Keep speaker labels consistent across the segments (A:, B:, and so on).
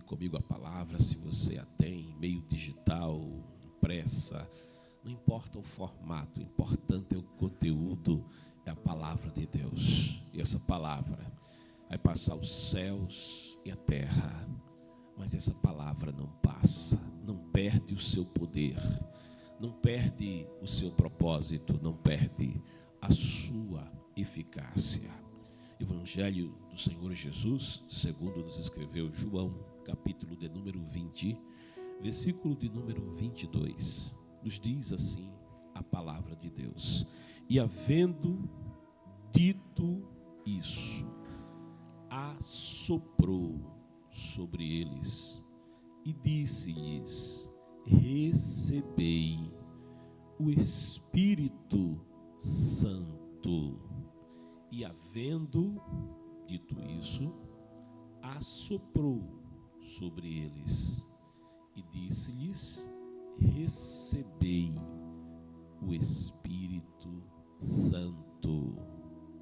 A: comigo a palavra, se você a tem, meio digital, impressa, não importa o formato, o importante é o conteúdo, é a palavra de Deus. E essa palavra vai passar os céus e a terra, mas essa palavra não passa, não perde o seu poder, não perde o seu propósito, não perde a sua eficácia. Evangelho do Senhor Jesus, segundo nos escreveu João, capítulo de número 20, versículo de número 22, nos diz assim a palavra de Deus: e havendo dito isso, assoprou sobre eles e disse-lhes: recebei o Espírito Santo. E havendo dito isso, assoprou sobre eles e disse-lhes: recebei o Espírito Santo.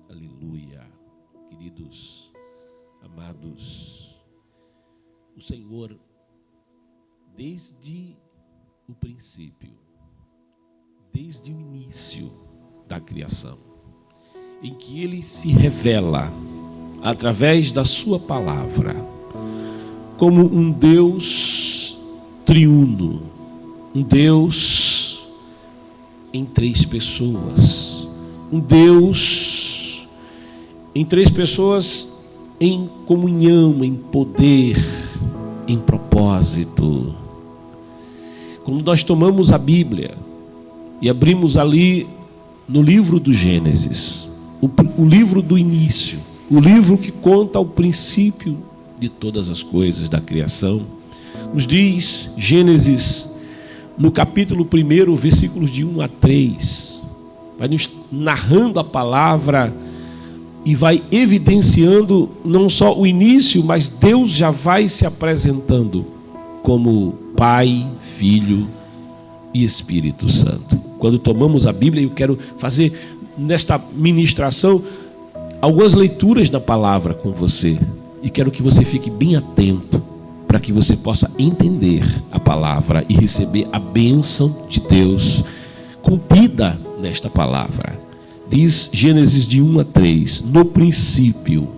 A: Aleluia. Queridos, amados, o Senhor, desde o princípio, desde o início da criação, em que Ele se revela através da sua palavra como um Deus triuno, um Deus em três pessoas, um Deus em três pessoas em comunhão, em poder, em propósito. Quando nós tomamos a Bíblia e abrimos ali no livro do Gênesis, o livro do início, o livro que conta o princípio de todas as coisas da criação, nos diz Gênesis, no capítulo 1, versículos de 1 a 3, vai nos narrando a palavra e vai evidenciando não só o início, mas Deus já vai se apresentando como Pai, Filho e Espírito Santo. Quando tomamos a Bíblia, eu quero fazer nesta ministração algumas leituras da palavra com você, e quero que você fique bem atento para que você possa entender a palavra e receber a bênção de Deus contida nesta palavra. Diz Gênesis de 1 a 3: no princípio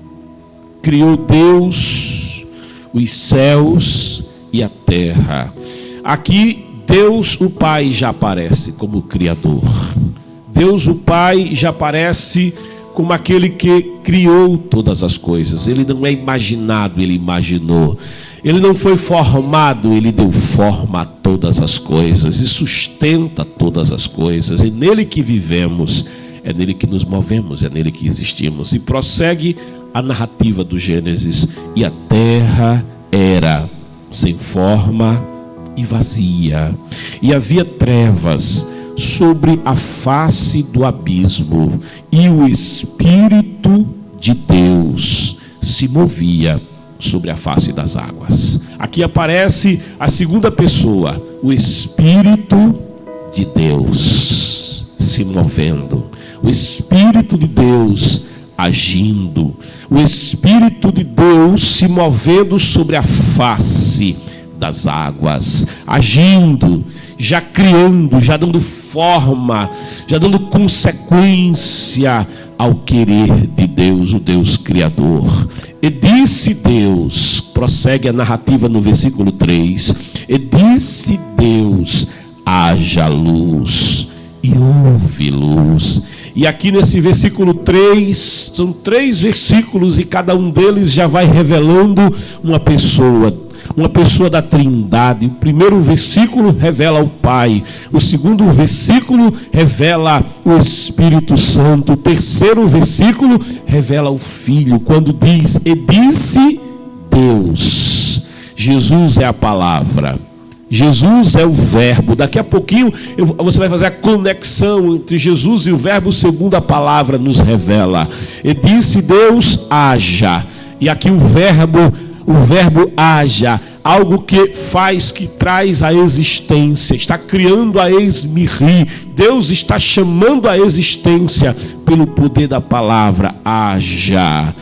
A: criou Deus os céus e a terra. Aqui Deus o Pai já aparece como Criador. Deus o Pai já aparece como aquele que criou todas as coisas. Ele não é imaginado, Ele imaginou. Ele não foi formado, Ele deu forma a todas as coisas e sustenta todas as coisas. É nele que vivemos, é nele que nos movemos, é nele que existimos. E prossegue a narrativa do Gênesis: e a terra era sem forma e vazia, e havia trevas sobre a face do abismo, e o Espírito de Deus se movia sobre a face das águas. Aqui aparece a segunda pessoa, o Espírito de Deus se movendo, o Espírito de Deus agindo, o Espírito de Deus se movendo sobre a face das águas, agindo, já criando, já dando forma, já dando consequência ao querer de Deus, o Deus Criador. E disse Deus, prossegue a narrativa no versículo 3, e disse Deus: haja luz, e houve luz. E aqui nesse versículo 3, são 3 versículos, e cada um deles já vai revelando uma pessoa da Trindade. O primeiro versículo revela o Pai, o segundo versículo revela o Espírito Santo, o terceiro versículo revela o Filho, quando diz: e disse Deus. Jesus é a palavra, Jesus é o verbo. Daqui a pouquinho você vai fazer a conexão entre Jesus e o verbo, segundo a palavra nos revela. E disse Deus: haja. E aqui o verbo haja, algo que faz, que traz a existência, está criando a esmirri. Deus está chamando a existência pelo poder da palavra: haja.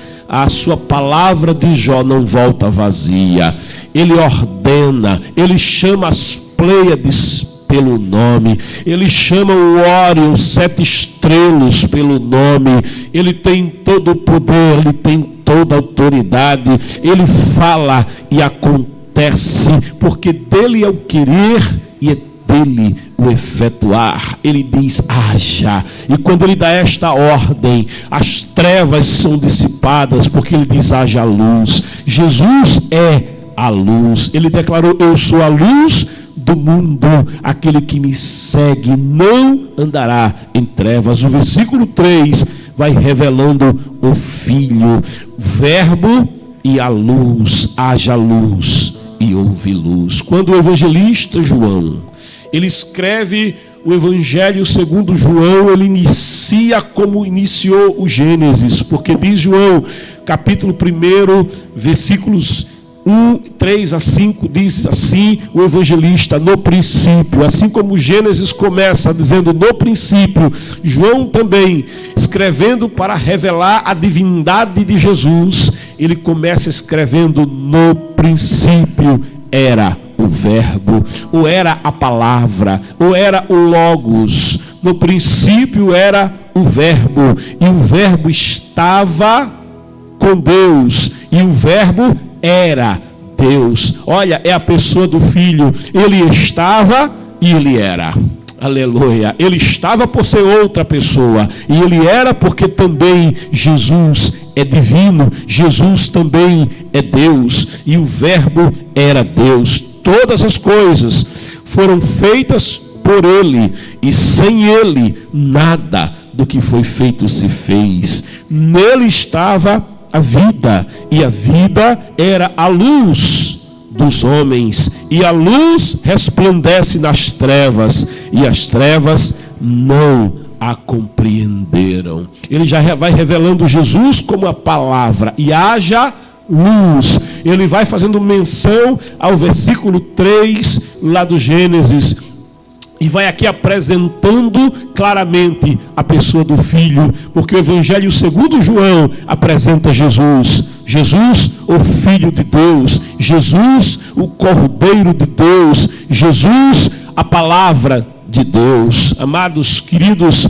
A: a sua palavra de Jó não volta vazia. Ele ordena, ele chama as Pleiades pelo nome, ele chama o Órion, os 7 estrelas pelo nome. Ele tem todo o poder, ele tem toda a autoridade. Ele fala e acontece, porque dele é o querer e é dele o efetuar. Ele diz: haja. E quando ele dá esta ordem, as trevas são dissipadas, porque ele diz: haja luz. Jesus é a luz. Ele declarou: eu sou a luz do mundo, aquele que me segue não andará em trevas. O versículo 3 vai revelando o Filho, Verbo e a luz. Haja luz e houve luz. Quando o evangelista João, ele escreve o Evangelho segundo João, ele inicia como iniciou o Gênesis, porque diz João, capítulo 1, versículos 3 a 5, diz assim o evangelista: no princípio. Assim como Gênesis começa dizendo no princípio, João também, escrevendo para revelar a divindade de Jesus, ele começa escrevendo: no princípio era o Verbo, ou era a palavra, ou era o Logos. No princípio era o Verbo, e o Verbo estava com Deus, e o Verbo era Deus. Olha, é a pessoa do Filho. Ele estava e ele era. Aleluia. Ele estava por ser outra pessoa, e ele era porque também Jesus é divino. Jesus também é Deus, e o Verbo era Deus. Todas as coisas foram feitas por ele, e sem ele nada do que foi feito se fez. Nele estava a vida, e a vida era a luz dos homens, e a luz resplandece nas trevas, e as trevas não a compreenderam. Ele já vai revelando Jesus como a palavra, e haja luz. Ele vai fazendo menção ao versículo 3 lá do Gênesis, e vai aqui apresentando claramente a pessoa do Filho, porque o Evangelho segundo João apresenta Jesus. Jesus, o Filho de Deus. Jesus, o Cordeiro de Deus. Jesus, a Palavra de Deus. Amados, queridos,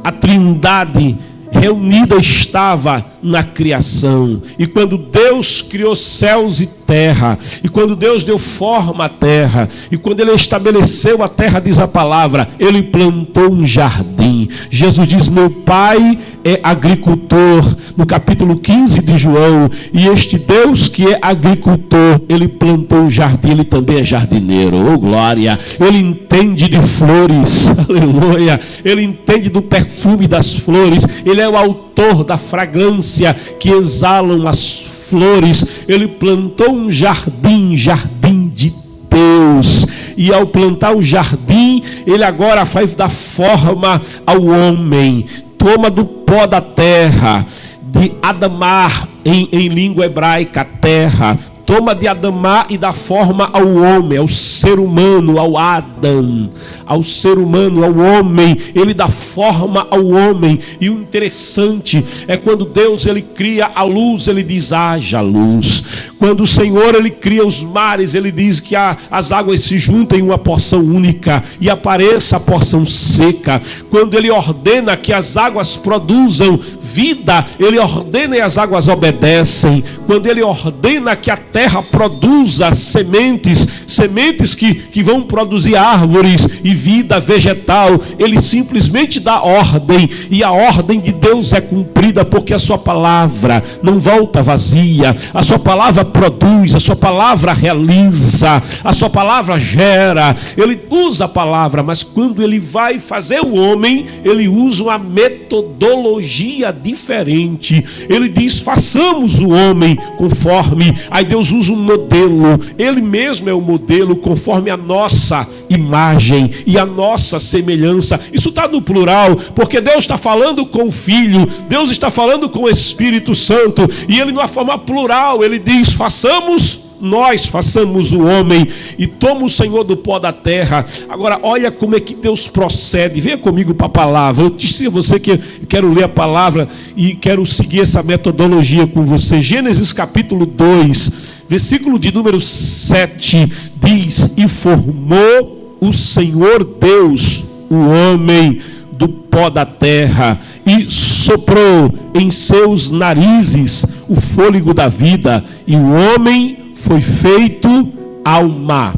A: a Trindade reunida estava na criação. E quando Deus criou céus e terra, e quando Deus deu forma à terra, e quando ele estabeleceu a terra, diz a palavra, ele plantou um jardim. Jesus diz: meu pai é agricultor, no capítulo 15 de João. E este Deus que é agricultor, ele plantou um jardim, ele também é jardineiro. Oh glória! Ele entende de flores, aleluia. Ele entende do perfume das flores. Ele é o autor da fragrância que exalam as flores. Ele plantou um jardim, jardim de Deus. E ao plantar o jardim, ele agora faz dar forma ao homem. Toma do pó da terra, de Adamar, em língua hebraica, terra. Toma de Adamar e dá forma ao homem, ao ser humano, ao Adam, ao ser humano, ao homem. Ele dá forma ao homem. E o interessante é quando Deus ele cria a luz, ele diz: haja luz. Quando o Senhor ele cria os mares, ele diz que as águas se juntem em uma porção única e apareça a porção seca. Quando ele ordena que as águas produzam vida, ele ordena e as águas obedecem. Quando ele ordena que a terra produza sementes que vão produzir árvores e vida vegetal, ele simplesmente dá ordem, e a ordem de Deus é cumprida, porque a sua palavra não volta vazia. A sua palavra produz, a sua palavra realiza, a sua palavra gera. Ele usa a palavra, mas quando ele vai fazer o homem, ele usa uma metodologia diferente. Ele diz: façamos o homem conforme. Aí Deus usa um modelo. Ele mesmo é o modelo, conforme a nossa imagem e a nossa semelhança. Isso está no plural, porque Deus está falando com o Filho, Deus está falando com o Espírito Santo, e ele, de uma forma plural, ele diz: façamos nós façamos o homem e toma o Senhor do pó da terra. Agora olha como é que Deus procede. Venha comigo para a palavra. Eu disse a você que eu quero ler a palavra e quero seguir essa metodologia com você. Gênesis capítulo 2, versículo de número 7 diz: e formou o Senhor Deus o homem do pó da terra e soprou em seus narizes o fôlego da vida, e o homem foi feito alma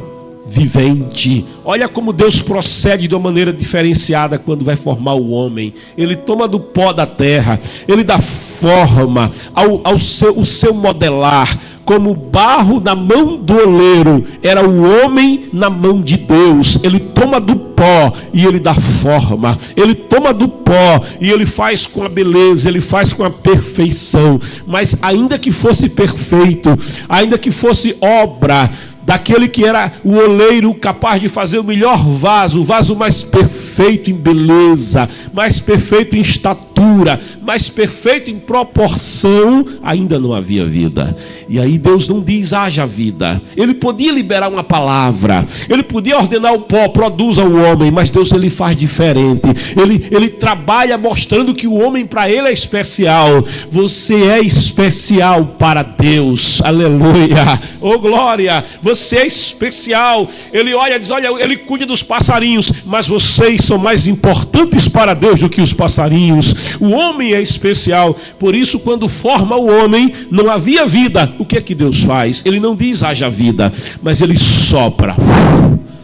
A: vivente. Olha como Deus procede de uma maneira diferenciada quando vai formar o homem. Ele toma do pó da terra, ele dá forma ao seu modelar. Como barro na mão do oleiro, era o homem na mão de Deus. Ele toma do pó e ele dá forma. Ele toma do pó e ele faz com a beleza, ele faz com a perfeição. Mas ainda que fosse perfeito, ainda que fosse obra daquele que era o oleiro capaz de fazer o melhor vaso, o vaso mais perfeito em beleza, mais perfeito em estatura, mais perfeito em proporção, ainda não havia vida. E aí Deus não diz haja vida. Ele podia liberar uma palavra, ele podia ordenar o pó, produza o homem, mas Deus ele faz diferente. Ele trabalha mostrando que o homem para ele é especial. Você é especial para Deus, aleluia, oh glória. Você é especial. Ele olha e diz: olha, ele cuida dos passarinhos, mas vocês são mais importantes para Deus do que os passarinhos. O homem é especial. Por isso, quando forma o homem, não havia vida. O que é que Deus faz? Ele não diz haja vida, mas ele sopra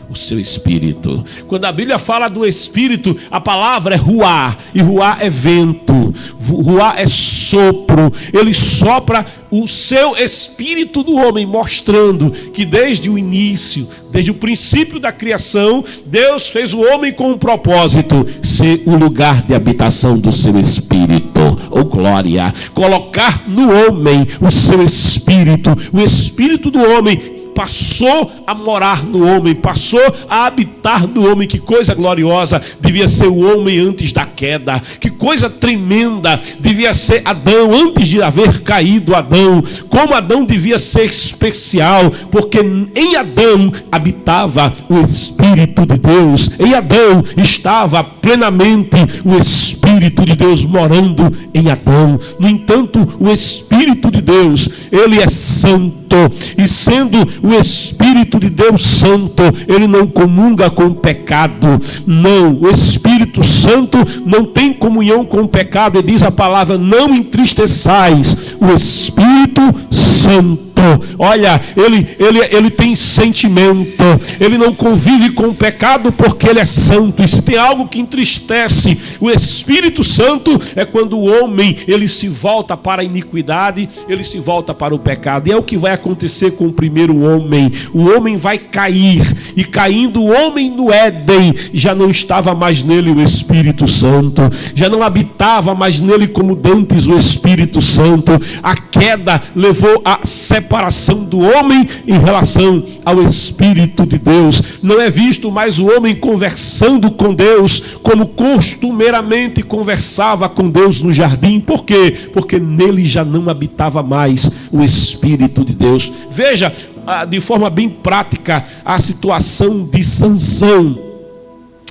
A: o seu espírito. Quando a Bíblia fala do espírito, a palavra é ruá, e ruá é vento, ruá é sopro. Ele sopra o seu espírito do homem, mostrando que desde o início, desde o princípio da criação, Deus fez o homem com um propósito: ser o lugar de habitação do seu espírito. Oh glória! Colocar no homem o seu espírito, o espírito do homem passou a morar no homem, passou a habitar no homem. Que coisa gloriosa devia ser o homem antes da queda, que coisa tremenda devia ser Adão antes de haver caído Adão. Como Adão devia ser especial, porque em Adão habitava o Espírito de Deus, em Adão estava plenamente o Espírito de Deus morando em Adão. No entanto, o Espírito de Deus, ele é santo, e sendo o Espírito de Deus santo, ele não comunga com o pecado. Não, o Espírito Santo não tem comunhão com o pecado. E diz a palavra: não entristeçais o Espírito Santo. Olha, ele tem sentimento, ele não convive com o pecado porque ele é santo. E se tem algo que entristece o Espírito Santo, é quando o homem ele se volta para a iniquidade, ele se volta para o pecado. E é o que vai acontecer com o primeiro homem. O homem vai cair, e caindo o homem no Éden, já não estava mais nele o Espírito Santo, já não habitava mais nele como dantes o Espírito Santo. A queda levou a separação do homem em relação ao Espírito de Deus. Não é visto mais o homem conversando com Deus como costumeiramente conversava com Deus no jardim. Por quê? Porque nele já não habitava mais o Espírito de Deus. Veja de forma bem prática a situação de Sansão.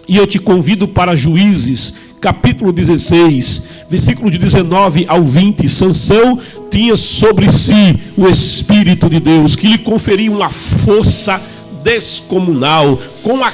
A: E eu te convido para Juízes capítulo 16, versículo de 19 ao 20. Sansão tinha sobre si o Espírito de Deus, que lhe conferia uma força descomunal. Com a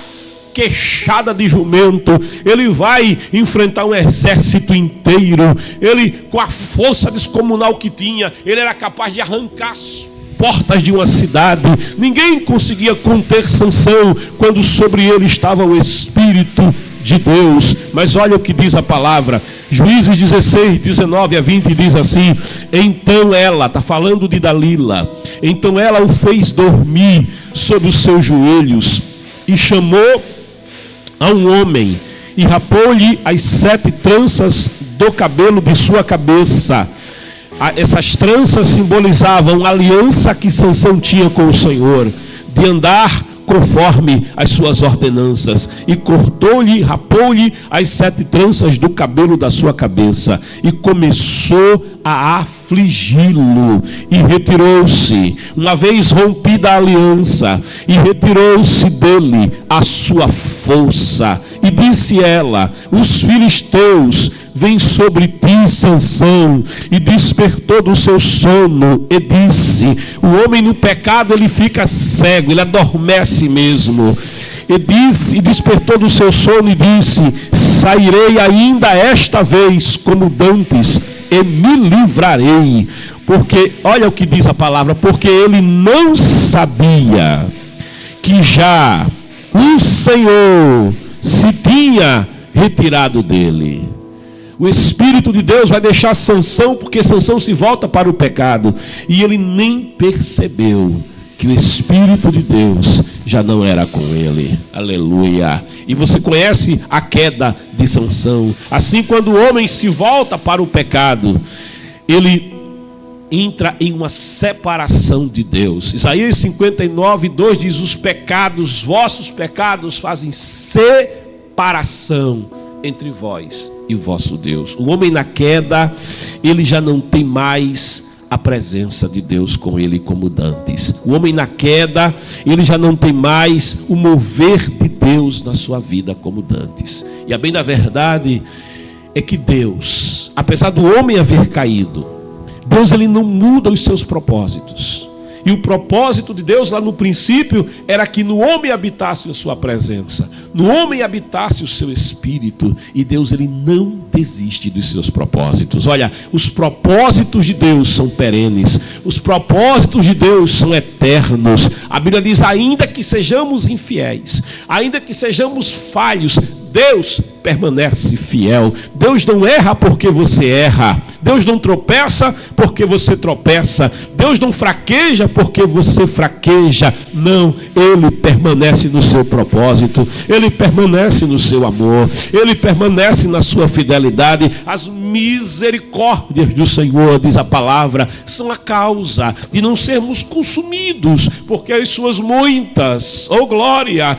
A: queixada de jumento, ele vai enfrentar um exército inteiro. Ele, com a força descomunal que tinha, ele era capaz de arrancar as portas de uma cidade. Ninguém conseguia conter Sansão quando sobre ele estava o Espírito de Deus. Mas olha o que diz a palavra, Juízes 16, 19 a 20, diz assim: então ela, está falando de Dalila, então ela o fez dormir sobre os seus joelhos, e chamou a um homem, e rapou-lhe as 7 tranças do cabelo de sua cabeça. Essas tranças simbolizavam a aliança que Sansão tinha com o Senhor, de andar conforme as suas ordenanças, e cortou-lhe, rapou-lhe as 7 tranças do cabelo da sua cabeça, e começou a afligi-lo, e retirou-se, uma vez rompida a aliança, e retirou-se dele a sua força, e disse ela: os filisteus vêm sobre ti, Sansão. E despertou do seu sono e disse: o homem no pecado ele fica cego, ele adormece mesmo. E despertou do seu sono e disse: sairei ainda esta vez como dantes e me livrarei. Porque, olha o que diz a palavra, porque ele não sabia que já o Senhor se tinha retirado dele. O Espírito de Deus vai deixar Sansão, porque Sansão se volta para o pecado, e ele nem percebeu que o Espírito de Deus já não era com ele. Aleluia. E você conhece a queda de Sansão. Assim, quando o homem se volta para o pecado, ele entra em uma separação de Deus. Isaías 59:2 diz: os pecados, vossos pecados fazem separação entre vós e o vosso Deus. O homem na queda, ele já não tem mais a presença de Deus com ele como dantes. O homem na queda, ele já não tem mais o mover de Deus na sua vida como dantes. E a bem da verdade é que Deus, apesar do homem haver caído, Deus ele não muda os seus propósitos. E o propósito de Deus lá no princípio era que no homem habitasse a sua presença, no homem habitasse o seu espírito. E Deus ele não desiste dos seus propósitos. Olha, os propósitos de Deus são perenes, os propósitos de Deus são eternos. A Bíblia diz: ainda que sejamos infiéis, ainda que sejamos falhos, Deus permanece fiel. Deus não erra porque você erra. Deus não tropeça porque você tropeça. Deus não fraqueja porque você fraqueja. Não, Ele permanece no seu propósito. Ele permanece no seu amor. Ele permanece na sua fidelidade. As misericórdias do Senhor, diz a palavra, são a causa de não sermos consumidos, porque as suas muitas, oh glória,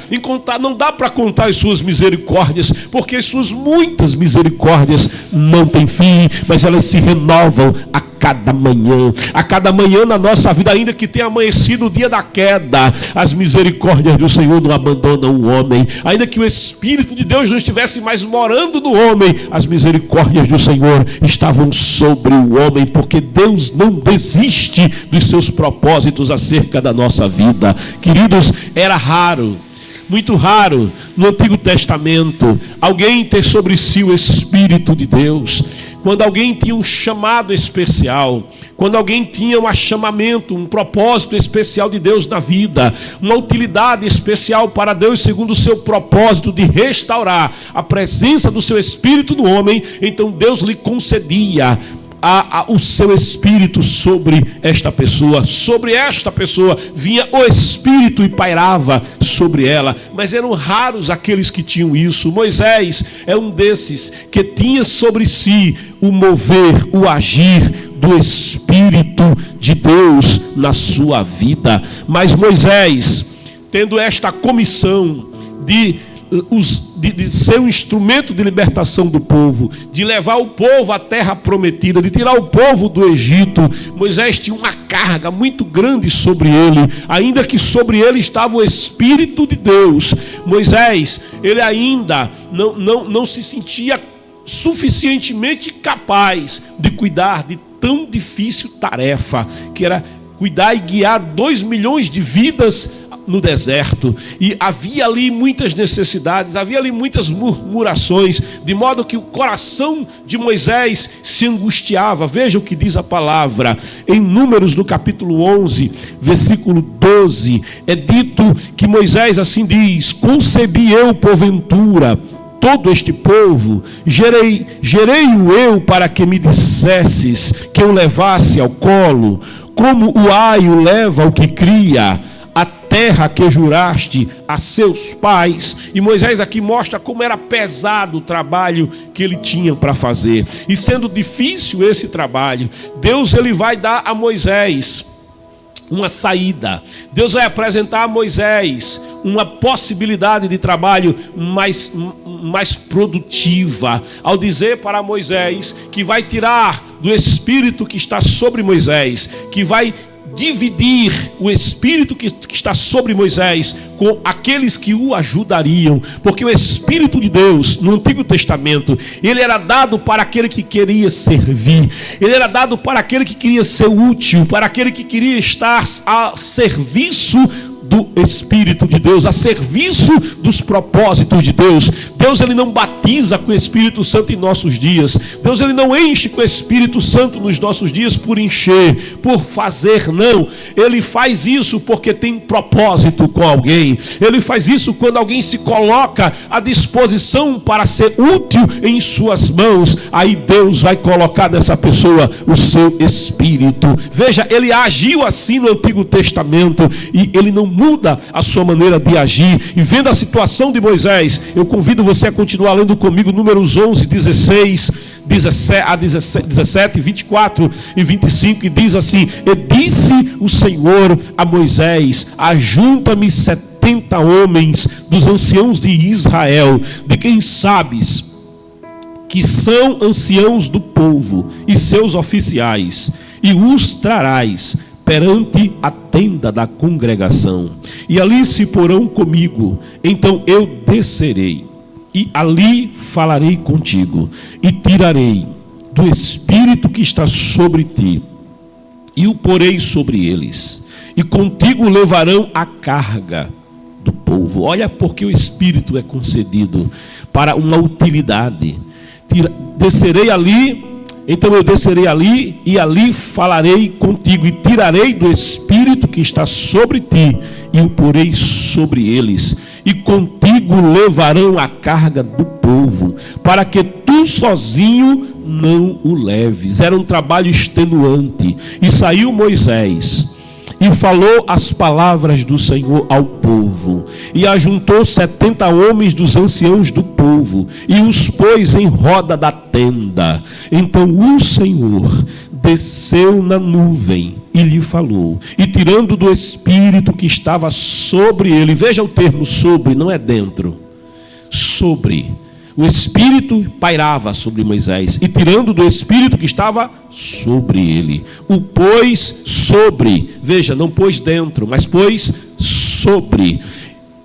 A: não dá para contar as suas misericórdias, porque as suas muitas misericórdias não têm fim, mas elas se renovam a cada manhã. A cada manhã na nossa vida, ainda que tenha amanhecido o dia da queda, as misericórdias do Senhor não abandonam o homem. Ainda que o Espírito de Deus não estivesse mais morando no homem, as misericórdias do Senhor estavam sobre o homem, porque Deus não desiste dos seus propósitos acerca da nossa vida. Queridos, era raro, muito raro no Antigo Testamento alguém ter sobre si o Espírito de Deus. Quando alguém tinha um chamado especial, quando alguém tinha um achamamento, um propósito especial de Deus na vida, uma utilidade especial para Deus segundo o seu propósito de restaurar a presença do seu Espírito no homem, então Deus lhe concedia o seu Espírito sobre esta pessoa. Sobre esta pessoa vinha o Espírito e pairava sobre ela. Mas eram raros aqueles que tinham isso. Moisés é um desses que tinha sobre si o mover, o agir do Espírito de Deus na sua vida. Mas Moisés, tendo esta comissão de ser um instrumento de libertação do povo, de levar o povo à terra prometida, de tirar o povo do Egito, Moisés tinha uma carga muito grande sobre ele, ainda que sobre ele estava o Espírito de Deus. Moisés, ele ainda não se sentia suficientemente capaz de cuidar de tão difícil tarefa, que era cuidar e guiar 2 milhões de vidas no deserto. E havia ali muitas necessidades, havia ali muitas murmurações, de modo que o coração de Moisés se angustiava. Veja o que diz a palavra em Números, no capítulo 11, versículo 12. É dito que Moisés assim diz: concebi eu porventura todo este povo, gerei-o eu para que me dissesses que eu levasse ao colo, como o aio leva o que cria, a terra que juraste a seus pais. E Moisés aqui mostra como era pesado o trabalho que ele tinha para fazer. E sendo difícil esse trabalho, Deus ele vai dar a Moisés uma saída. Deus vai apresentar a Moisés uma possibilidade de trabalho mais produtiva, ao dizer para Moisés que vai tirar do espírito que está sobre Moisés, que vai dividir o espírito que está sobre Moisés com aqueles que o ajudariam, porque o Espírito de Deus no Antigo Testamento, ele era dado para aquele que queria servir, ele era dado para aquele que queria ser útil, para aquele que queria estar a serviço do Espírito de Deus, a serviço dos propósitos de Deus. Deus, ele não batiza com o Espírito Santo em nossos dias. Deus, ele não enche com o Espírito Santo nos nossos dias por encher, por fazer, não. Ele faz isso porque tem propósito com alguém. Ele faz isso quando alguém se coloca à disposição para ser útil em suas mãos. Aí Deus vai colocar nessa pessoa o seu Espírito. Veja, ele agiu assim no Antigo Testamento e ele não muda a sua maneira de agir. E vendo a situação de Moisés, eu convido você a continuar lendo comigo Números 11, 16 a 17, 24 e 25, e diz assim: e disse o Senhor a Moisés: ajunta-me 70 homens dos anciãos de Israel, de quem sabes que são anciãos do povo, e seus oficiais, e os trarás perante a tenda da congregação, e ali se porão comigo. Então eu descerei, e ali falarei contigo, e tirarei do Espírito que está sobre ti, e o porei sobre eles, e contigo levarão a carga do povo. Olha, porque o Espírito é concedido para uma utilidade. Descerei ali. Então eu descerei ali, e ali falarei contigo, e tirarei do Espírito que está sobre ti, e o porei sobre eles, e contigo levarão a carga do povo, para que tu sozinho não o leves. Era um trabalho extenuante. E saiu Moisés e falou as palavras do Senhor ao povo, e ajuntou 70 homens dos anciãos do povo, e os pôs em roda da tenda. Então o Senhor desceu na nuvem e lhe falou, e tirando do Espírito que estava sobre ele, veja o termo sobre, não é dentro, sobre. O Espírito pairava sobre Moisés, e tirando do Espírito que estava sobre ele, o pôs sobre, veja, não pôs dentro, mas pôs sobre,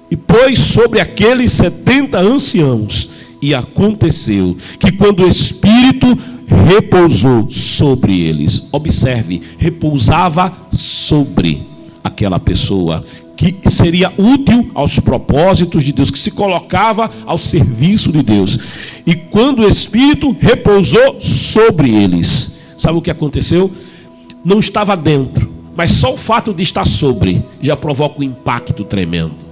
A: e pôs sobre aqueles 70 anciãos. E aconteceu que quando o Espírito repousou sobre eles, observe, repousava sobre aquela pessoa que seria útil aos propósitos de Deus, que se colocava ao serviço de Deus. E quando o Espírito repousou sobre eles, sabe o que aconteceu? Não estava dentro, mas só o fato de estar sobre já provoca um impacto tremendo.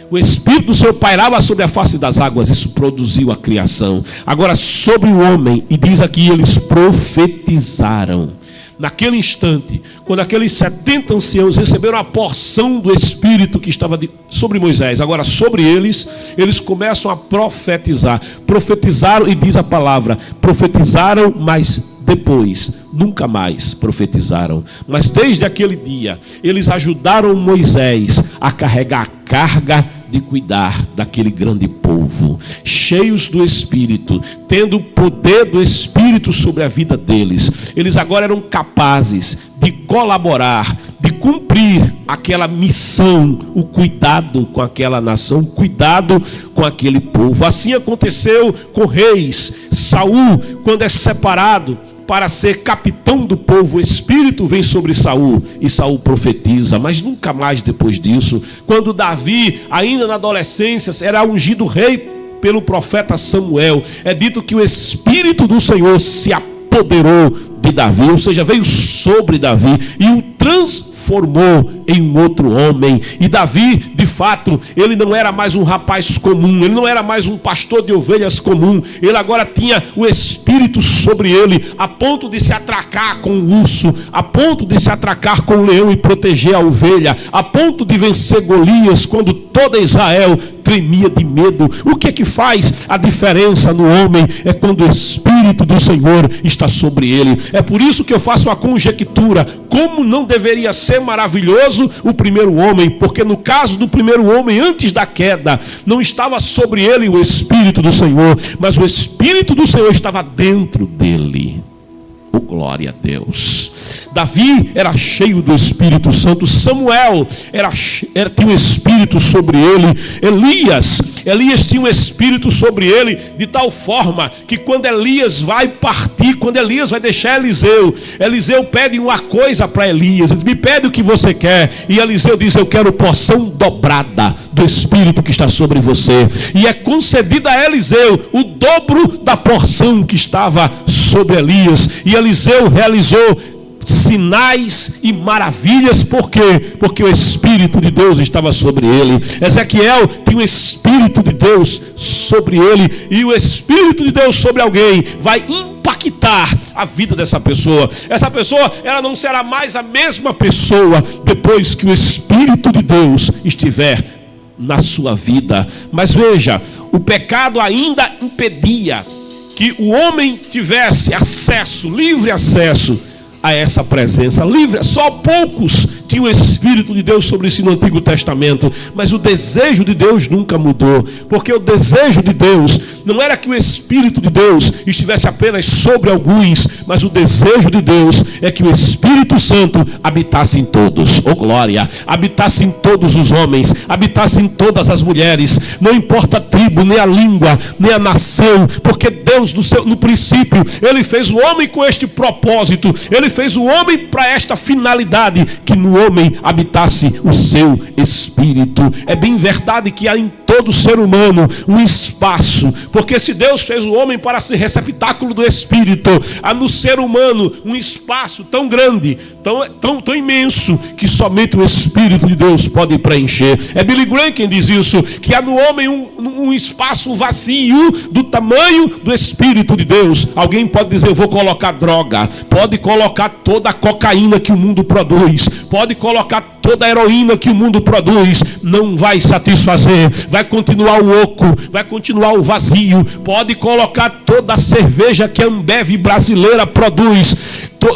A: O Espírito do Senhor pairava sobre a face das águas, isso produziu a criação. Agora sobre o homem, e diz aqui, eles profetizaram. Naquele instante, quando aqueles 70 anciãos receberam a porção do Espírito que estava sobre Moisés, agora sobre eles, eles começam a profetizar. Profetizaram, e diz a palavra, profetizaram, mas depois nunca mais profetizaram. Mas desde aquele dia, eles ajudaram Moisés a carregar a carga de cuidar daquele grande povo, cheios do Espírito, tendo o poder do Espírito sobre a vida deles. Eles agora eram capazes de colaborar, de cumprir aquela missão, o cuidado com aquela nação, o cuidado com aquele povo. Assim aconteceu com reis. Saul, quando é separado para ser capitão do povo, o Espírito vem sobre Saul, e Saul profetiza, mas nunca mais depois disso. Quando Davi, ainda na adolescência, era ungido rei pelo profeta Samuel, é dito que o Espírito do Senhor se apoderou de Davi, ou seja, veio sobre Davi e o transformou em um outro homem. E Davi, de fato, ele não era mais um rapaz comum, ele não era mais um pastor de ovelhas comum, ele agora tinha o Espírito sobre ele, a ponto de se atracar com o urso, a ponto de se atracar com o leão e proteger a ovelha, a ponto de vencer Golias quando toda Israel tremia de medo. O que é que faz a diferença no homem? É quando o Espírito do Senhor está sobre ele. É por isso que eu faço a conjectura, como não deveria ser maravilhoso piedoso o primeiro homem, porque no caso do primeiro homem, antes da queda, não estava sobre ele o Espírito do Senhor, mas o Espírito do Senhor estava dentro dele. Oh, glória a Deus. Davi era cheio do Espírito Santo. Samuel tinha um Espírito sobre ele. Elias tinha um Espírito sobre ele, de tal forma que quando Elias vai partir, quando Elias vai deixar Eliseu pede uma coisa para Elias. Ele diz: me pede o que você quer. E Eliseu diz: eu quero porção dobrada do Espírito que está sobre você. E é concedida a Eliseu o dobro da porção que estava sobre Elias. E Eliseu realizou sinais e maravilhas. Por quê? Porque o Espírito de Deus estava sobre ele. Ezequiel tinha o Espírito de Deus sobre ele. E o Espírito de Deus sobre alguém vai impactar a vida dessa pessoa. Essa pessoa, ela não será mais a mesma pessoa depois que o Espírito de Deus estiver na sua vida. Mas veja, o pecado ainda impedia que o homem tivesse acesso, livre acesso a essa presença livre. Só poucos tinham o Espírito de Deus sobre si no Antigo Testamento, mas o desejo de Deus nunca mudou, porque o desejo de Deus não era que o Espírito de Deus estivesse apenas sobre alguns, mas o desejo de Deus é que o Espírito Santo habitasse em todos. Oh glória! Habitasse em todos os homens, habitasse em todas as mulheres, não importa a tribo, nem a língua, nem a nação, porque Deus no princípio, Ele fez o homem com este propósito. Ele fez o homem para esta finalidade, que no homem habitasse o seu Espírito. É bem verdade que há em todo ser humano um espaço, porque se Deus fez o homem para ser receptáculo do Espírito, há no ser humano um espaço tão grande, tão imenso, que somente o Espírito de Deus pode preencher. É Billy Graham quem diz isso, que há no homem um espaço vazio do tamanho do Espírito de Deus. Alguém pode dizer: eu vou colocar droga, pode colocar toda a cocaína que o mundo produz, pode colocar toda a heroína que o mundo produz, não vai satisfazer, vai continuar o oco, vai continuar o vazio. Pode colocar toda a cerveja que a Ambev brasileira produz,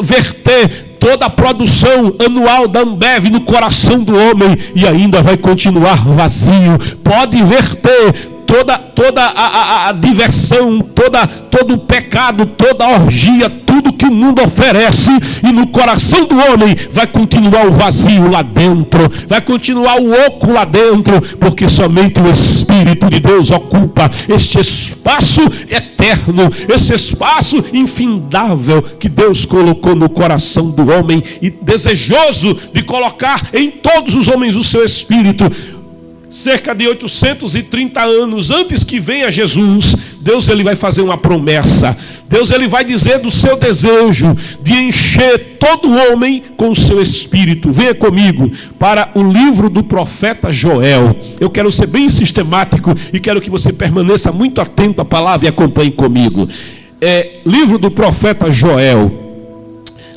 A: verter toda a produção anual da Ambev no coração do homem, e ainda vai continuar vazio. Pode verter toda a diversão, todo o pecado, toda a orgia, tudo que o mundo oferece, e no coração do homem vai continuar o vazio lá dentro, vai continuar o oco lá dentro, porque somente o Espírito de Deus ocupa este espaço eterno, esse espaço infindável que Deus colocou no coração do homem, e desejoso de colocar em todos os homens o seu Espírito. Cerca de 830 anos antes que venha Jesus, Deus ele vai fazer uma promessa. Deus ele vai dizer do seu desejo de encher todo homem com o seu Espírito. Venha comigo para o livro do profeta Joel. Eu quero ser bem sistemático e quero que você permaneça muito atento à palavra e acompanhe comigo. Livro do profeta Joel.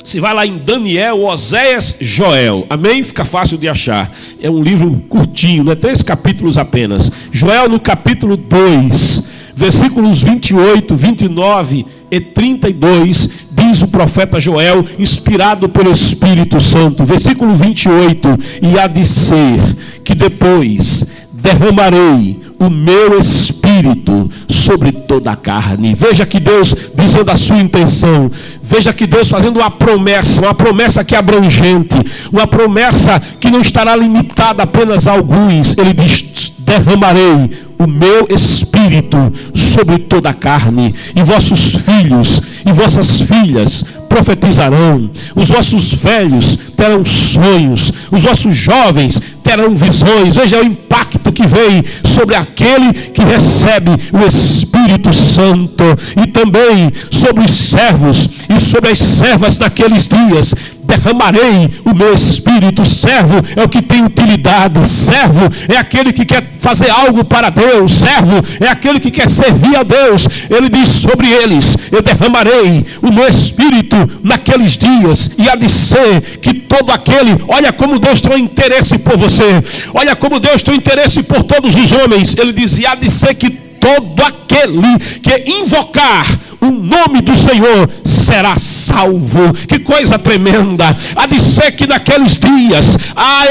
A: Você vai lá em Daniel, Oséias, Joel. Amém? Fica fácil de achar. É um livro curtinho, né? 3 capítulos apenas. Joel no capítulo 2, versículos 28, 29 e 32, diz o profeta Joel, inspirado pelo Espírito Santo. Versículo 28: e há de ser que depois derramarei o meu Espírito sobre toda a carne. Veja que Deus dizendo a sua intenção. Veja que Deus fazendo uma promessa que é abrangente, uma promessa que não estará limitada apenas a alguns. Ele diz: derramarei o meu Espírito sobre toda a carne, e vossos filhos e vossas filhas profetizarão, os vossos velhos terão sonhos, os vossos jovens terão visões. Veja o impacto que vem sobre aquele que recebe o Espírito Santo, e também sobre os servos e sobre as servas naqueles dias. Derramarei o meu Espírito. Servo é o que tem utilidade, servo é aquele que quer fazer algo para Deus, servo é aquele que quer servir a Deus. Ele diz sobre eles: eu derramarei o meu Espírito naqueles dias, e há de ser que todo aquele, olha como Deus tem interesse por você, olha como Deus tem interesse por todos os homens. Ele diz: e há de ser que todo aquele que invocar o nome do Senhor será salvo. Que coisa tremenda! Há de ser que naqueles dias,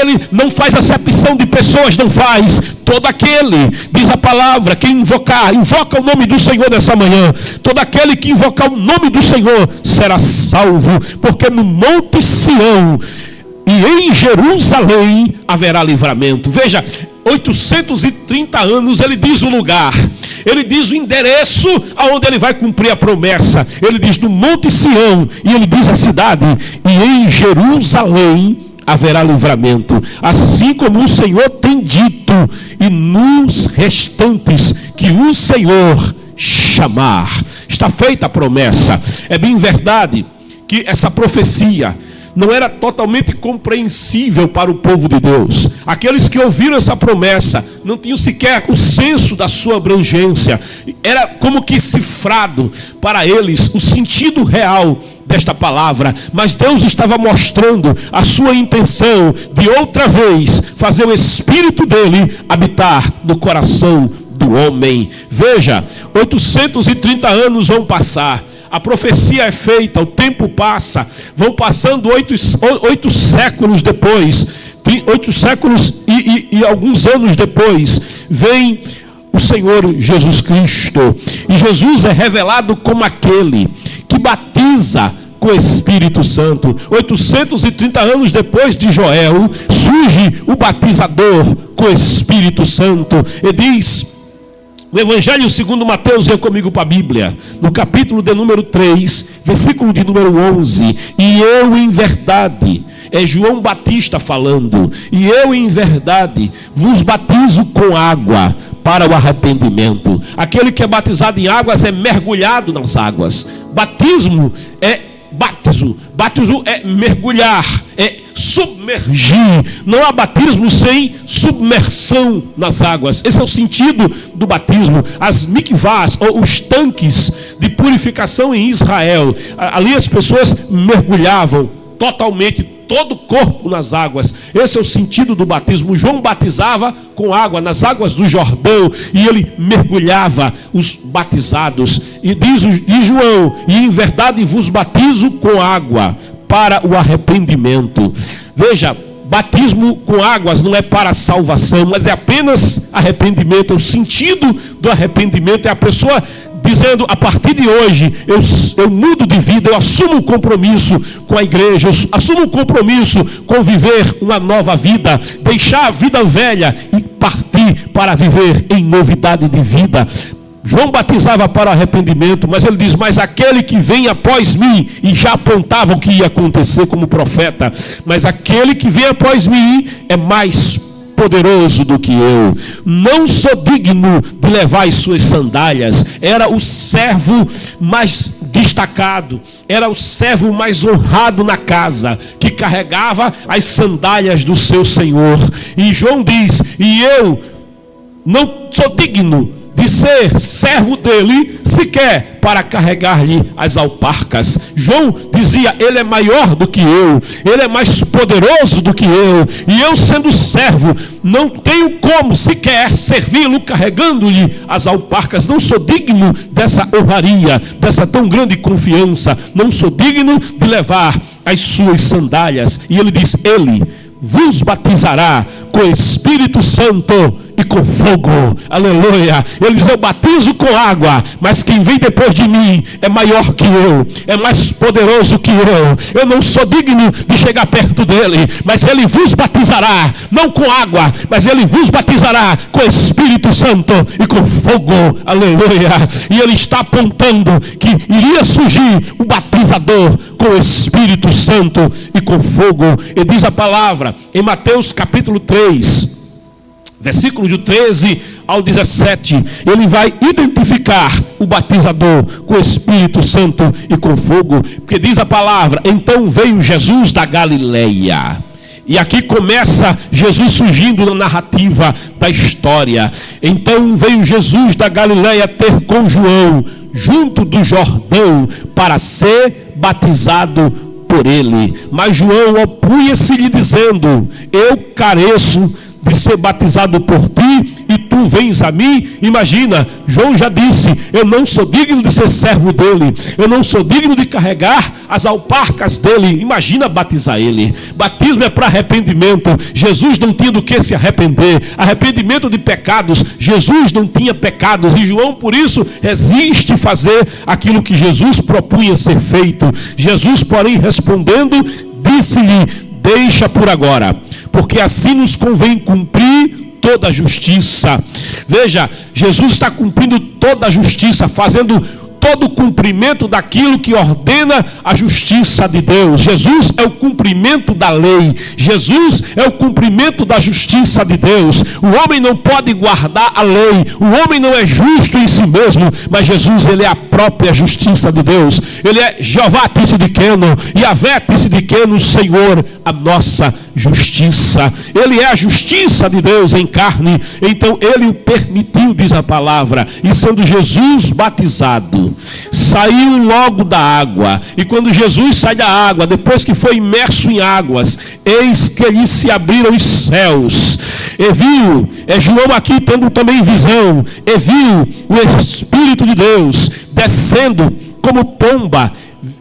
A: ele não faz acepção de pessoas, não faz. Todo aquele, diz a palavra, que invoca o nome do Senhor nessa manhã, todo aquele que invocar o nome do Senhor será salvo, porque no Monte Sião e em Jerusalém haverá livramento. Veja, 830 anos, ele diz o lugar, ele diz o endereço aonde ele vai cumprir a promessa. Ele diz no Monte Sião, e ele diz a cidade, e em Jerusalém haverá livramento, assim como o Senhor tem dito, e nos restantes que o Senhor chamar. Está feita a promessa. É bem verdade que essa profecia não era totalmente compreensível para o povo de Deus. Aqueles que ouviram essa promessa não tinham sequer o senso da sua abrangência. Era como que cifrado para eles o sentido real desta palavra. Mas Deus estava mostrando a sua intenção de outra vez fazer o Espírito dele habitar no coração do homem. Veja, 830 anos vão passar. A profecia é feita, o tempo passa, vão passando 8 séculos depois, 8 séculos e alguns anos depois, vem o Senhor Jesus Cristo. E Jesus é revelado como aquele que batiza com o Espírito Santo. 830 anos depois de Joel, surge o batizador com o Espírito Santo. E diz... O Evangelho segundo Mateus, vem comigo para a Bíblia, no capítulo de número 3, versículo de número 11. E eu em verdade, é João Batista falando, e eu em verdade vos batizo com água para o arrependimento. Aquele que é batizado em águas é mergulhado nas águas. Batismo é bátizo. Bátizo é mergulhar, é submergir. Não há batismo sem submersão nas águas. Esse é o sentido do batismo. As mikvahs, ou os tanques de purificação em Israel, ali as pessoas mergulhavam totalmente, todo o corpo nas águas. Esse é o sentido do batismo. João batizava com água nas águas do Jordão, e ele mergulhava os batizados. E diz João, e em verdade vos batizo com água para o arrependimento. Veja, batismo com águas não é para a salvação, mas é apenas arrependimento. O sentido do arrependimento é a pessoa dizendo, a partir de hoje eu mudo de vida, eu assumo um compromisso com a igreja, eu assumo um compromisso com viver uma nova vida, deixar a vida velha e partir para viver em novidade de vida. João batizava para o arrependimento, mas ele diz, mas aquele que vem após mim, e já apontava o que ia acontecer como profeta, mas aquele que vem após mim é mais poderoso do que eu, não sou digno de levar as suas sandálias. Era o servo mais destacado, era o servo mais honrado na casa, que carregava as sandálias do seu Senhor. E João diz, e eu não sou digno de ser servo dele, sequer para carregar-lhe as alparcas. João dizia, ele é maior do que eu, ele é mais poderoso do que eu, e eu sendo servo, não tenho como sequer servi-lo carregando-lhe as alparcas. Não sou digno dessa honraria, dessa tão grande confiança, não sou digno de levar as suas sandálias. E ele diz, ele vos batizará com Espírito Santo e com fogo. Aleluia. Ele diz, eu batizo com água, mas quem vem depois de mim é maior que eu, é mais poderoso que eu não sou digno de chegar perto dele, mas ele vos batizará, não com água, mas ele vos batizará com Espírito Santo e com fogo. Aleluia. E ele está apontando que iria surgir o batizador com Espírito Santo e com fogo. E diz a palavra em Mateus capítulo 3, versículo de 13 ao 17, ele vai identificar o batizador com o Espírito Santo e com fogo, porque diz a palavra, então veio Jesus da Galileia. E aqui começa Jesus surgindo na narrativa da história. Então veio Jesus da Galileia ter com João, junto do Jordão, para ser batizado por ele. Mas João opunha-se-lhe dizendo, eu careço de ser batizado por ti, e tu tu vens a mim? Imagina, João já disse: eu não sou digno de ser servo dele, eu não sou digno de carregar as alparcas dele. Imagina batizar ele. Batismo é para arrependimento. Jesus não tinha do que se arrepender. Arrependimento de pecados. Jesus não tinha pecados, e João por isso resiste fazer aquilo que Jesus propunha ser feito. Jesus, porém, respondendo, disse-lhe: deixa por agora, porque assim nos convém cumprir toda a justiça. Veja, Jesus está cumprindo toda a justiça, fazendo todo o cumprimento daquilo que ordena a justiça de Deus. Jesus é o cumprimento da lei. Jesus é o cumprimento da justiça de Deus. O homem não pode guardar a lei. O homem não é justo em si mesmo, mas Jesus, ele é a própria justiça de Deus. Ele é Jeová Tsidkenu, Yahvé Tsidkenu, Senhor, a nossa justiça. Ele é a justiça de Deus em carne. Então ele o permitiu, diz a palavra. E sendo Jesus batizado, saiu logo da água. E quando Jesus sai da água, depois que foi imerso em águas, eis que lhe se abriram os céus. E viu, João aqui tendo também visão, e viu o Espírito de Deus descendo como pomba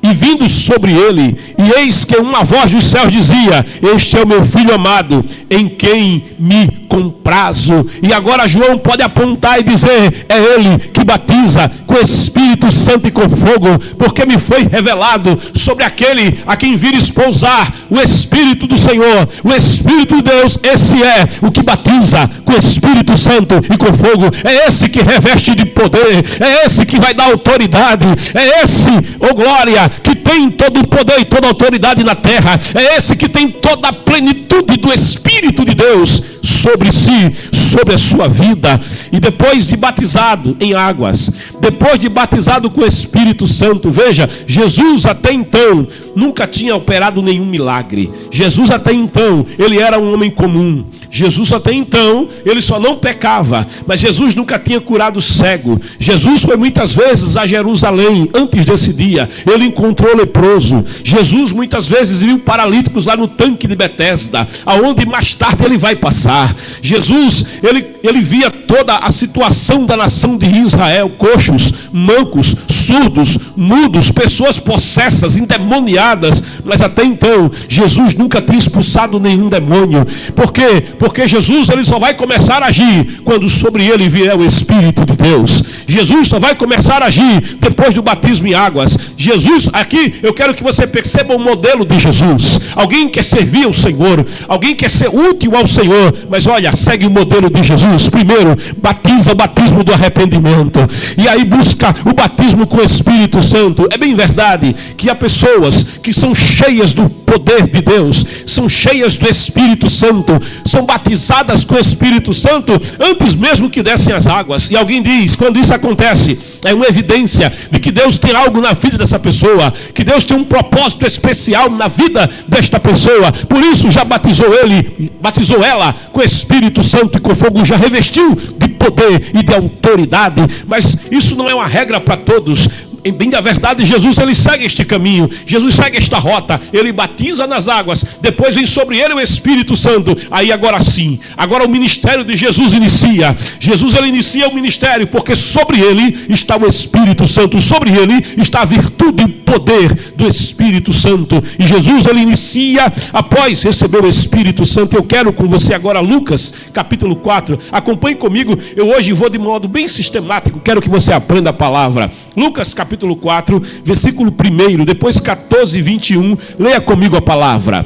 A: e vindo sobre ele, e eis que uma voz dos céus dizia: este é o meu filho amado, em quem me comprazo. E agora João pode apontar e dizer: é ele que batiza com Espírito Santo e com fogo, porque me foi revelado sobre aquele a quem vir espousar o Espírito do Senhor, o Espírito de Deus. Esse é o que batiza com Espírito Santo e com fogo. É esse que reveste de poder, é esse que vai dar autoridade, é esse, oh glória, que tem todo o poder e toda a autoridade na terra. É esse que tem toda a plenitude do Espírito de Deus sobre si, sobre a sua vida. E depois de batizado em águas, depois de batizado com o Espírito Santo, veja, Jesus até então nunca tinha operado nenhum milagre. Jesus até então, ele era um homem comum. Jesus até então, ele só não pecava, mas Jesus nunca tinha curado cego. Jesus foi muitas vezes a Jerusalém antes desse dia. Ele encontrou leproso. Jesus muitas vezes viu paralíticos lá no tanque de Betesda, aonde mais tarde ele vai passar. Jesus, ele via toda a situação da nação de Israel: coxos, mancos, surdos, mudos, pessoas possessas, endemoniadas. Mas até então, Jesus nunca tinha expulsado nenhum demônio. Por quê? Porque Jesus, ele só vai começar a agir quando sobre ele vier o Espírito de Deus. Jesus só vai começar a agir depois do batismo em águas. Jesus, aqui eu quero que você perceba o modelo de Jesus. Alguém quer servir ao Senhor, alguém quer ser útil ao Senhor, mas olha, segue o modelo de Jesus. Primeiro, batiza o batismo do arrependimento, e aí busca o batismo com o Espírito Santo. É bem verdade que há pessoas que são cheias do poder de Deus, são cheias do Espírito Santo, são batizadas com o Espírito Santo antes mesmo que descem as águas. E alguém diz, quando isso acontece, é uma evidência de que Deus tem algo na vida dessa pessoa, que Deus tem um propósito especial na vida desta pessoa. Por isso já batizou ele, batizou ela com o Espírito Santo e com fogo, já revestiu de poder e de autoridade. Mas isso não é uma regra para todos. Em bem da verdade, Jesus, ele segue este caminho, Jesus segue esta rota. Ele batiza nas águas, depois vem sobre ele o Espírito Santo. Aí agora sim, agora o ministério de Jesus inicia. Jesus, ele inicia o ministério porque sobre ele está o Espírito Santo, sobre ele está a virtude e poder do Espírito Santo. E Jesus, ele inicia após receber o Espírito Santo. Eu quero com você agora Lucas capítulo 4, acompanhe comigo. Eu hoje vou de modo bem sistemático, quero que você aprenda a palavra. Lucas capítulo 4, versículo 1, depois 14 e 21, leia comigo a palavra.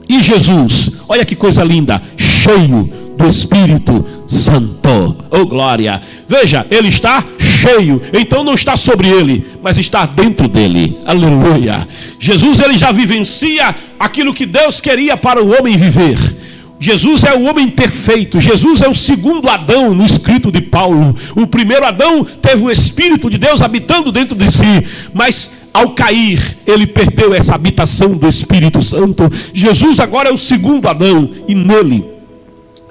A: E Jesus, olha que coisa linda, cheio do Espírito Santo, oh glória, veja, ele está cheio, então não está sobre ele, mas está dentro dele, aleluia. Jesus, ele já vivencia aquilo que Deus queria para o homem viver. Jesus é o homem perfeito. Jesus é o segundo Adão no escrito de Paulo. O primeiro Adão teve o Espírito de Deus habitando dentro de si, mas ao cair, ele perdeu essa habitação do Espírito Santo. Jesus agora é o segundo Adão, e nele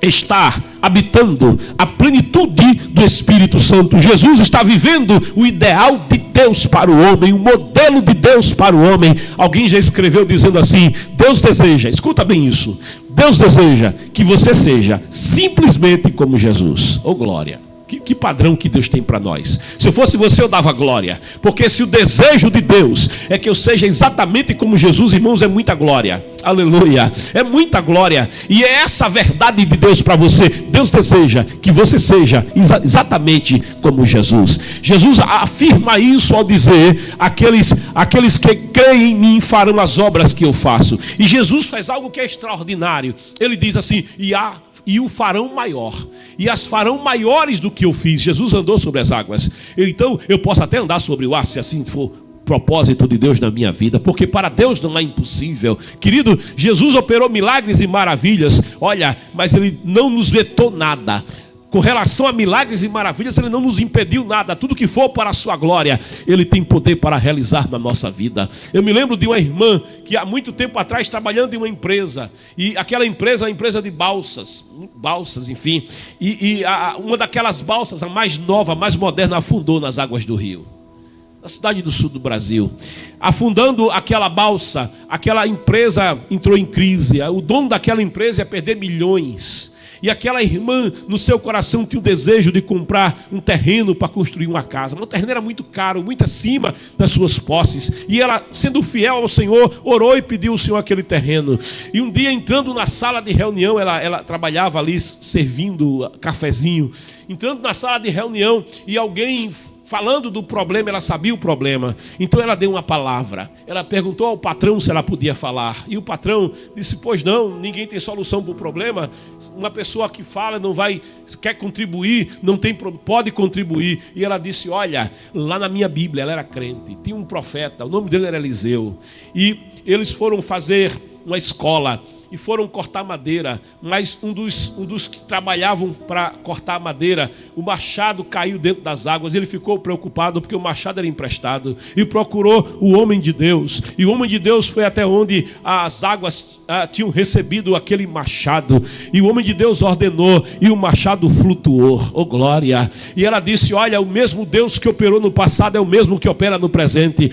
A: está habitando a plenitude do Espírito Santo. Jesus está vivendo o ideal de Deus para o homem, o modelo de Deus para o homem. Alguém já escreveu dizendo assim: Deus deseja, escuta bem isso, Deus deseja que você seja simplesmente como Jesus. Oh glória! Que padrão que Deus tem para nós. Se eu fosse você, eu dava glória. Porque se o desejo de Deus é que eu seja exatamente como Jesus, irmãos, é muita glória. Aleluia. É muita glória. E é essa a verdade de Deus para você. Deus deseja que você seja exatamente como Jesus. Jesus afirma isso ao dizer: aqueles que creem em mim farão as obras que eu faço. E Jesus faz algo que é extraordinário. Ele diz assim: e o farão maior, e as farão maiores do que eu fiz. Jesus andou sobre as águas. Então eu posso até andar sobre o ar, se assim for propósito de Deus na minha vida, porque para Deus não é impossível. Querido, Jesus operou milagres e maravilhas, olha, mas Ele não nos vetou nada. Com relação a milagres e maravilhas, Ele não nos impediu nada. Tudo que for para a sua glória, Ele tem poder para realizar na nossa vida. Eu me lembro de uma irmã que há muito tempo atrás, trabalhando em uma empresa, e aquela empresa, a empresa de balsas, enfim, uma daquelas balsas, a mais nova, a mais moderna, afundou nas águas do rio, na cidade do sul do Brasil. Afundando aquela balsa, aquela empresa entrou em crise. O dono daquela empresa ia perder milhões. E aquela irmã, no seu coração, tinha o desejo de comprar um terreno para construir uma casa. Mas o terreno era muito caro, muito acima das suas posses. E ela, sendo fiel ao Senhor, orou e pediu ao Senhor aquele terreno. E um dia, entrando na sala de reunião, ela trabalhava ali servindo cafezinho. Entrando na sala de reunião, e alguém falando do problema, ela sabia o problema. Então ela deu uma palavra. Ela perguntou ao patrão se ela podia falar. E o patrão disse: pois não, ninguém tem solução para o problema. Uma pessoa que fala não vai, quer contribuir, não tem, pode contribuir. E ela disse: olha, lá na minha Bíblia, ela era crente, tinha um profeta, o nome dele era Eliseu. E eles foram fazer uma escola e foram cortar madeira, mas um dos que trabalhavam para cortar madeira, o machado caiu dentro das águas. Ele ficou preocupado porque o machado era emprestado e procurou o homem de Deus, e o homem de Deus foi até onde as águas tinham recebido aquele machado, e o homem de Deus ordenou, e o machado flutuou. Oh glória! E ela disse: olha, o mesmo Deus que operou no passado é o mesmo que opera no presente.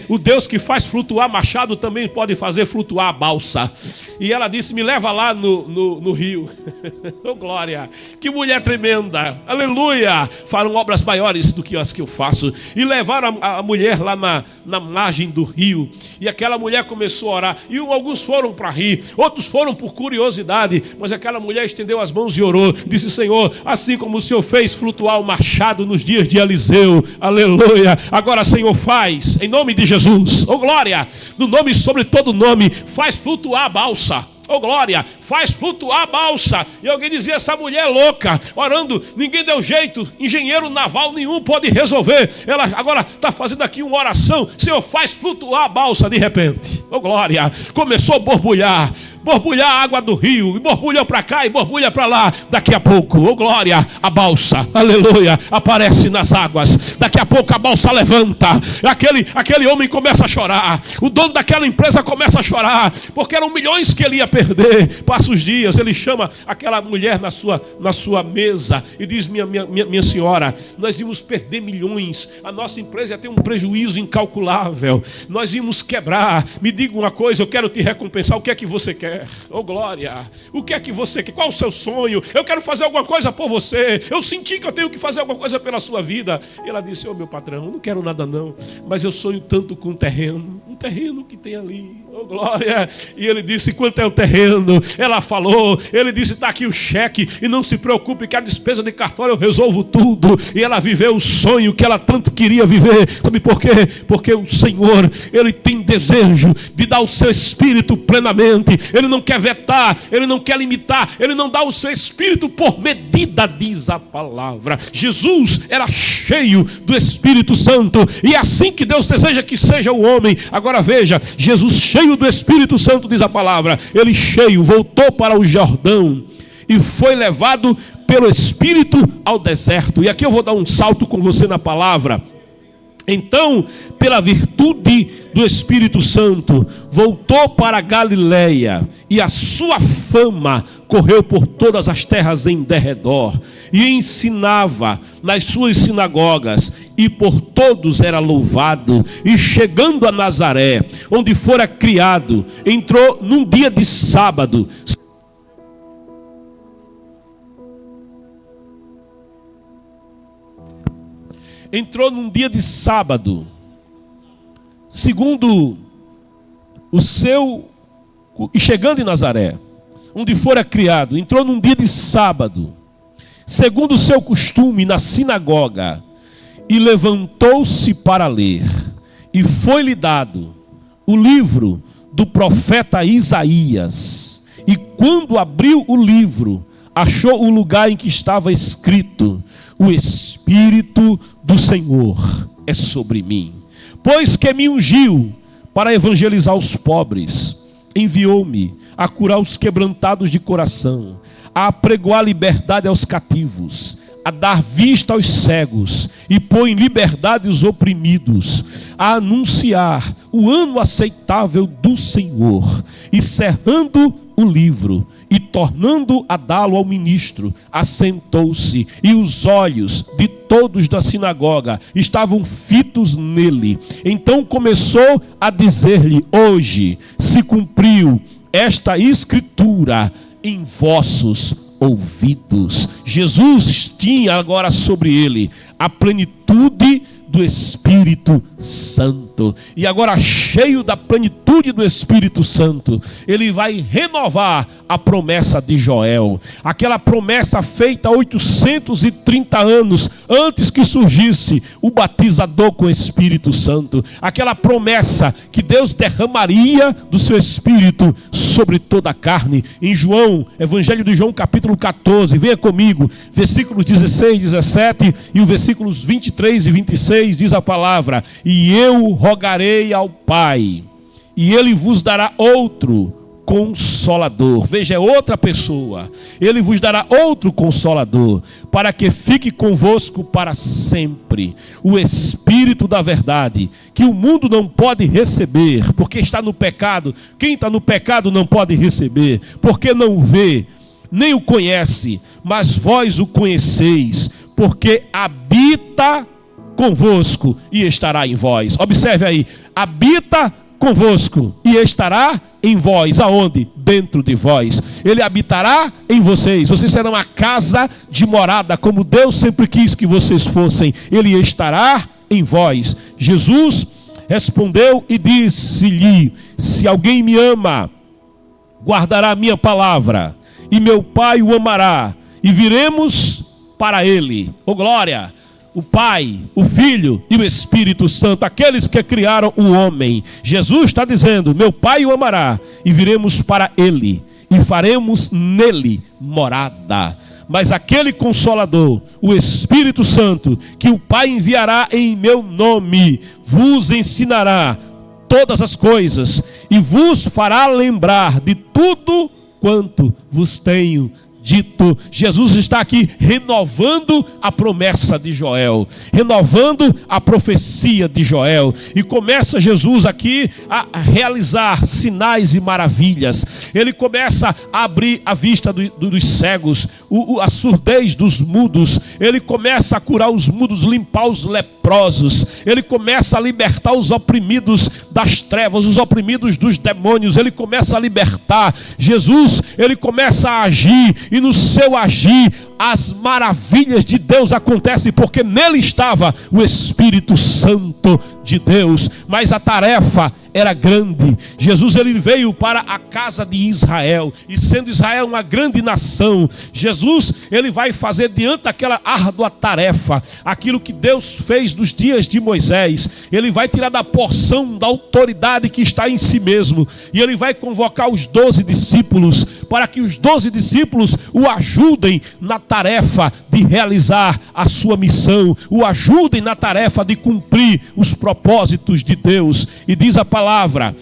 A: O Deus que faz flutuar machado também pode fazer flutuar a balsa. E ela disse: me leva lá no rio. Oh glória! Que mulher tremenda! Aleluia! Farão obras maiores do que as que eu faço. E levaram a mulher lá na margem do rio. E aquela mulher começou a orar. E alguns foram para rir, outros foram por curiosidade. Mas aquela mulher estendeu as mãos e orou. Disse: Senhor, assim como o Senhor fez flutuar o machado nos dias de Eliseu, aleluia, agora, Senhor, faz, em nome de Jesus, oh glória, no nome sobre todo nome, faz flutuar a balsa. Oh glória, faz flutuar a balsa. E alguém dizia: essa mulher é louca, orando, ninguém deu jeito, engenheiro naval nenhum pode resolver. Ela agora está fazendo aqui uma oração: Senhor, faz flutuar a balsa. De repente, oh glória, começou a borbulhar a água do rio, e borbulha para cá e borbulha para lá. Daqui a pouco, oh glória, a balsa, aleluia, aparece nas águas. Daqui a pouco a balsa levanta. Aquele homem começa a chorar. O dono daquela empresa começa a chorar, porque eram milhões que ele ia perder. Passa os dias, ele chama aquela mulher na sua mesa e diz: minha senhora, nós íamos perder milhões, a nossa empresa ia ter um prejuízo incalculável, nós íamos quebrar. Me diga uma coisa, eu quero te recompensar. O que é que você quer? Oh glória, o que é que você quer? Qual o seu sonho? Eu quero fazer alguma coisa por você. Eu senti que eu tenho que fazer alguma coisa pela sua vida. E ela disse: oh meu patrão, eu não quero nada não, mas eu sonho tanto com um terreno que tem ali. Oh glória. E ele disse: quanto é o terreno? Ela falou. Ele disse: está aqui o cheque, e não se preocupe que a despesa de cartório eu resolvo tudo. E ela viveu o sonho que ela tanto queria viver. Sabe por quê? Porque o Senhor, Ele tem desejo de dar o seu Espírito plenamente. Ele não quer vetar, Ele não quer limitar, Ele não dá o seu Espírito por medida, diz a palavra. Jesus era cheio do Espírito Santo, e é assim que Deus deseja que seja o homem. Agora veja, Jesus cheio do Espírito Santo, diz a palavra, ele cheio, voltou para o Jordão e foi levado pelo Espírito ao deserto. E aqui eu vou dar um salto com você na palavra. Então, pela virtude do Espírito Santo, voltou para a Galileia, e a sua fama correu por todas as terras em derredor e ensinava nas suas sinagogas, e por todos era louvado. E chegando a Nazaré, onde fora criado, entrou num dia de sábado. Entrou num dia de sábado, segundo o seu, e chegando em Nazaré, onde fora criado, entrou num dia de sábado, segundo o seu costume, na sinagoga, e levantou-se para ler. E foi-lhe dado o livro do profeta Isaías. E quando abriu o livro, achou o lugar em que estava escrito: o Espírito do Senhor é sobre mim, pois que me ungiu para evangelizar os pobres, enviou-me a curar os quebrantados de coração, a apregoar liberdade aos cativos, a dar vista aos cegos e pôr em liberdade os oprimidos, a anunciar o ano aceitável do Senhor. E cerrando o livro e tornando a dá-lo ao ministro, assentou-se, e os olhos de todos da sinagoga estavam fitos nele. Então começou a dizer-lhe: hoje se cumpriu esta escritura em vossos ouvidos. Jesus tinha agora sobre ele a plenitude do Espírito Santo. E agora, cheio da plenitude do Espírito Santo, ele vai renovar a promessa de Joel. Aquela promessa feita há 830 anos antes que surgisse o batizador com o Espírito Santo. Aquela promessa que Deus derramaria do seu Espírito sobre toda a carne. Em João, Evangelho de João, capítulo 14, venha comigo, versículos 16, 17 e os versículos 23 e 26, diz a palavra: e eu rogarei ao Pai, e ele vos dará outro Consolador. Veja, é outra pessoa. Ele vos dará outro Consolador, para que fique convosco para sempre, o Espírito da verdade, que o mundo não pode receber, porque está no pecado. Quem está no pecado não pode receber, porque não vê, nem o conhece, mas vós o conheceis, porque habita convosco e estará em vós. Observe aí, habita convosco e estará em vós. Aonde? Dentro de vós. Ele habitará em vocês. Vocês serão uma casa de morada, como Deus sempre quis que vocês fossem. Ele estará em vós. Jesus respondeu e disse-lhe: se alguém me ama, guardará a minha palavra, e meu Pai o amará, e viremos para ele. Oh glória! O Pai, o Filho e o Espírito Santo, aqueles que criaram o homem. Jesus está dizendo: meu Pai o amará, e viremos para ele, e faremos nele morada. Mas aquele Consolador, o Espírito Santo, que o Pai enviará em meu nome, vos ensinará todas as coisas, e vos fará lembrar de tudo quanto vos tenho dito. Jesus está aqui renovando a promessa de Joel, renovando a profecia de Joel, e começa Jesus aqui a realizar sinais e maravilhas. Ele começa a abrir a vista dos cegos, a surdez dos mudos. Ele começa a curar os mudos, limpar os leprosos. Ele começa a libertar os oprimidos das trevas, os oprimidos dos demônios. Ele começa a libertar. Jesus, ele começa a agir, e no seu agir as maravilhas de Deus acontecem, porque nele estava o Espírito Santo de Deus. Mas a tarefa era grande. Jesus, ele veio para a casa de Israel, e sendo Israel uma grande nação, Jesus, ele vai fazer diante daquela árdua tarefa aquilo que Deus fez nos dias de Moisés. Ele vai tirar da porção da autoridade que está em si mesmo, e ele vai convocar os 12 discípulos, para que os 12 discípulos o ajudem na tarefa de realizar a sua missão, o ajudem na tarefa de cumprir os propósitos de Deus. E diz a palavra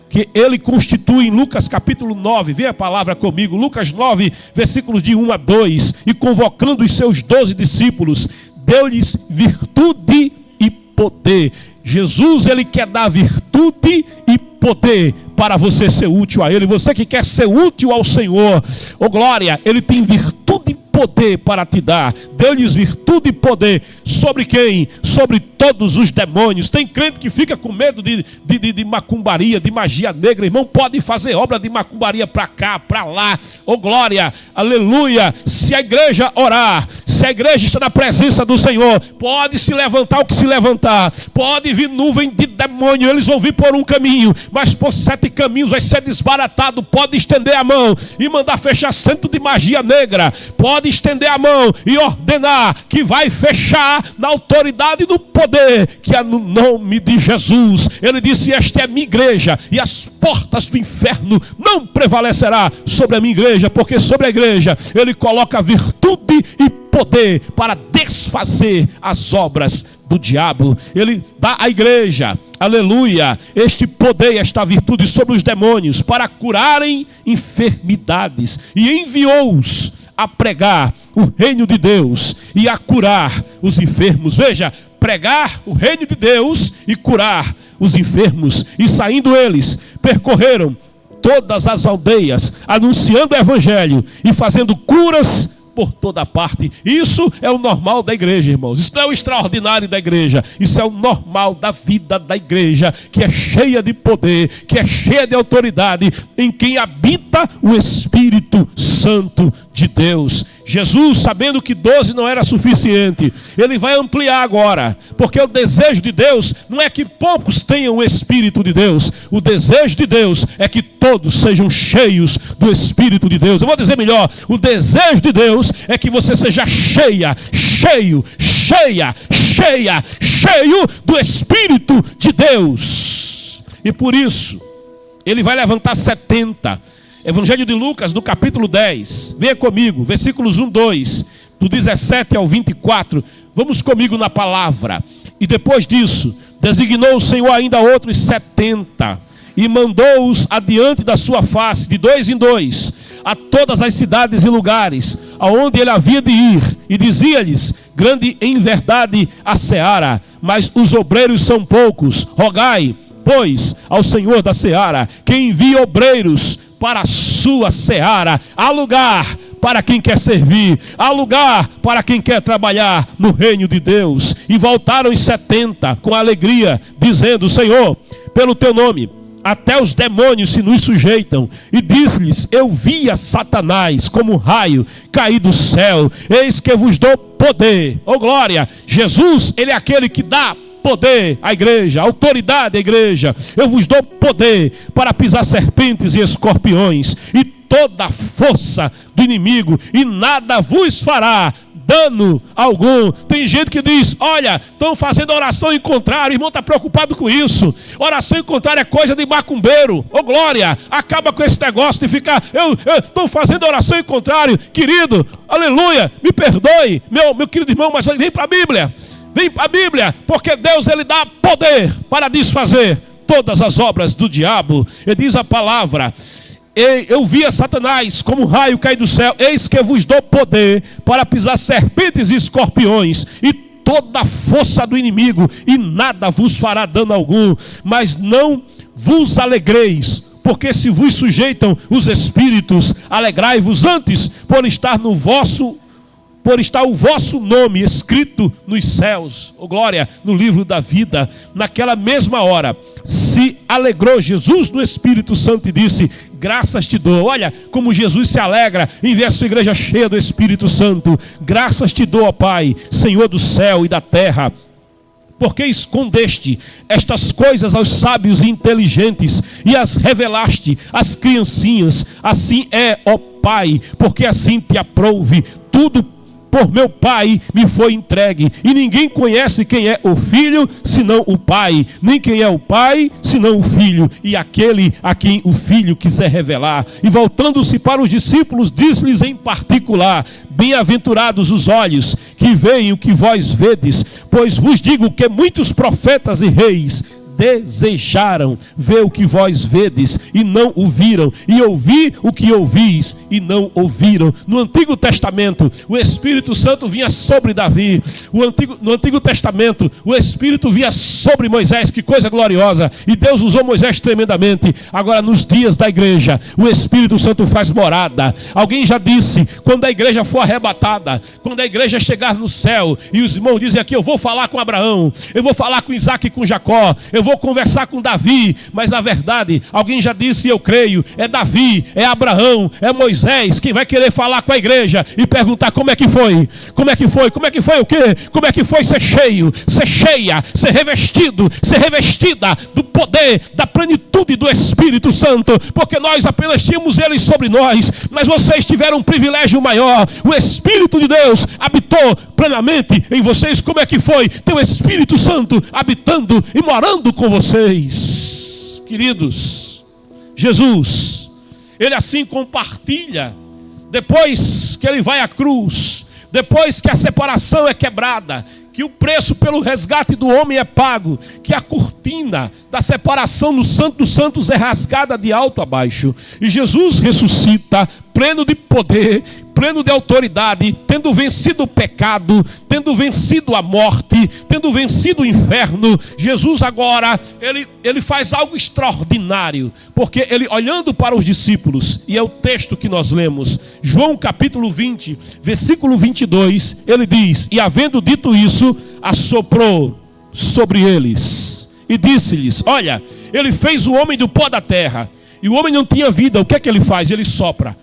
A: que ele constitui em Lucas capítulo 9, vê a palavra comigo, Lucas 9, versículos de 1 a 2, e convocando os seus 12 discípulos, deu-lhes virtude e poder. Jesus, ele quer dar virtude e poder para você ser útil a Ele. Você que quer ser útil ao Senhor, oh glória, Ele tem virtude e poder para te dar. Deu-lhes virtude e poder. Sobre quem? Sobre todos os demônios. Tem crente que fica com medo de macumbaria, de magia negra. Irmão, pode fazer obra de macumbaria para cá, para lá. Oh glória, aleluia. Se a igreja orar, se a igreja está na presença do Senhor, pode se levantar o que se levantar. Pode vir nuvem de demônio, eles vão vir por um caminho, mas por 7 caminhos vai ser desbaratado. Pode estender a mão e mandar fechar centro de magia negra. Pode estender a mão e ordenar que vai fechar na autoridade do poder que é no nome de Jesus. Ele disse: esta é a minha igreja e as portas do inferno não prevalecerá sobre a minha igreja, porque sobre a igreja Ele coloca virtude e poder para desfazer as obras do diabo. Ele dá à igreja, aleluia, este poder e esta virtude sobre os demônios para curarem enfermidades, e enviou-os a pregar o reino de Deus e a curar os enfermos. Veja, pregar o reino de Deus e curar os enfermos. E saindo eles, percorreram todas as aldeias, anunciando o evangelho e fazendo curas por toda parte. Isso é o normal da igreja, irmãos. Isso não é o extraordinário da igreja. Isso é o normal da vida da igreja, que é cheia de poder, que é cheia de autoridade, em quem habita o Espírito Santo de Deus. Jesus, sabendo que 12 não era suficiente, Ele vai ampliar agora, porque o desejo de Deus não é que poucos tenham o Espírito de Deus. O desejo de Deus é que todos sejam cheios do Espírito de Deus. Eu vou dizer melhor: o desejo de Deus é que você seja cheio do Espírito de Deus. E por isso Ele vai levantar 70. Evangelho de Lucas, no capítulo 10. Venha comigo, versículos 1, 2, do 17 ao 24. Vamos comigo na palavra. E depois disso, designou o Senhor ainda outros 70, e mandou-os adiante da sua face, de 2 em 2, a todas as cidades e lugares, aonde ele havia de ir. E dizia-lhes: grande em verdade a seara, mas os obreiros são poucos. Rogai, pois, ao Senhor da seara, que envie obreiros para a sua seara. Há lugar para quem quer servir, há lugar para quem quer trabalhar no reino de Deus. E voltaram os 70 com alegria, dizendo: Senhor, pelo teu nome até os demônios se nos sujeitam. E disse-lhes: eu via Satanás como um raio cair do céu. Eis que vos dou poder. Oh glória! Jesus, Ele é aquele que dá poder à igreja, autoridade à igreja. Eu vos dou poder para pisar serpentes e escorpiões e toda a força do inimigo, e nada vos fará dano algum. Tem gente que diz: olha, estão fazendo oração em contrário. O irmão está preocupado com isso. Oração em contrário é coisa de macumbeiro. Ô glória, acaba com esse negócio de ficar: eu estou fazendo oração em contrário. Querido, aleluia, me perdoe, meu querido irmão, mas vem para a Bíblia. Vem para a Bíblia, porque Deus, Ele dá poder para desfazer todas as obras do diabo. E diz a palavra: eu via Satanás como um raio cair do céu. Eis que vos dou poder para pisar serpentes e escorpiões e toda a força do inimigo, e nada vos fará dano algum. Mas não vos alegreis, porque se vos sujeitam os espíritos, alegrai-vos antes por estar o vosso nome escrito nos céus. Oh glória, no livro da vida. Naquela mesma hora se alegrou Jesus no Espírito Santo e disse: graças te dou. Olha como Jesus se alegra em ver a sua igreja cheia do Espírito Santo. Graças te dou, ó Pai, Senhor do céu e da terra, porque escondeste estas coisas aos sábios e inteligentes e as revelaste às criancinhas. Assim é, ó Pai, porque assim te aprouve. Tudo por meu Pai me foi entregue, e ninguém conhece quem é o Filho senão o Pai, nem quem é o Pai senão o Filho, e aquele a quem o Filho quiser revelar. E voltando-se para os discípulos, disse-lhes em particular: bem-aventurados os olhos que veem o que vós vedes, pois vos digo que muitos profetas e reis
B: desejaram ver o que vós vedes e não o viram, e ouvir o que ouvis e não ouviram. No Antigo Testamento, o Espírito Santo vinha sobre Davi. No Antigo Testamento, o Espírito vinha sobre Moisés. Que coisa gloriosa! E Deus usou Moisés tremendamente. Agora, nos dias da igreja, o Espírito Santo faz morada. Alguém já disse, quando a igreja for arrebatada, quando a igreja chegar no céu, e os irmãos dizem aqui, eu vou falar com Abraão, eu vou falar com Isaac e com Jacó, eu vou conversar com Davi, mas na verdade, alguém já disse, eu creio, é Davi, é Abraão, é Moisés, quem vai querer falar com a igreja e perguntar como é que foi, como é que foi, como é que foi o quê? Como é que foi ser cheio, ser cheia, ser revestido, ser revestida do poder, da plenitude do Espírito Santo, porque nós apenas tínhamos ele sobre nós, mas vocês tiveram um privilégio maior, o Espírito de Deus habitou plenamente em vocês. Como é que foi ter o Espírito Santo habitando e morando com vocês? Queridos, Jesus, ele assim compartilha, depois que ele vai à cruz, depois que a separação é quebrada, que o preço pelo resgate do homem é pago, que a cortina da separação no Santo dos Santos é rasgada de alto a baixo, e Jesus ressuscita, pleno de poder, pleno de autoridade, tendo vencido o pecado, tendo vencido a morte, tendo vencido o inferno. Jesus agora, ele faz algo extraordinário, porque ele, olhando para os discípulos, e é o texto que nós lemos, João capítulo 20, versículo 22, ele diz, e havendo dito isso, assoprou sobre eles, e disse-lhes, olha, ele fez o homem do pó da terra, e o homem não tinha vida, o que é que ele faz? Ele sopra.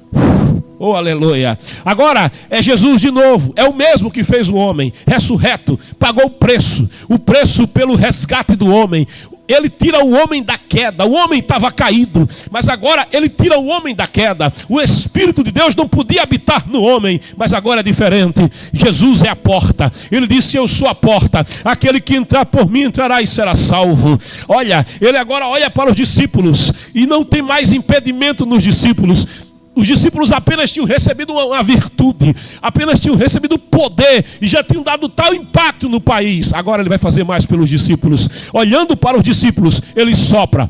B: Oh, aleluia. Agora é Jesus de novo, é o mesmo que fez o homem, ressurreto, pagou o preço pelo resgate do homem. Ele tira o homem da queda. O homem estava caído, mas agora ele tira o homem da queda. O Espírito de Deus não podia habitar no homem, mas agora é diferente. Jesus é a porta. Ele disse, eu sou a porta, aquele que entrar por mim entrará e será salvo. Olha, ele agora olha para os discípulos, e não tem mais impedimento nos discípulos. Os discípulos apenas tinham recebido uma virtude, apenas tinham recebido poder, e já tinham dado tal impacto no país. Agora ele vai fazer mais pelos discípulos. Olhando para os discípulos, ele sopra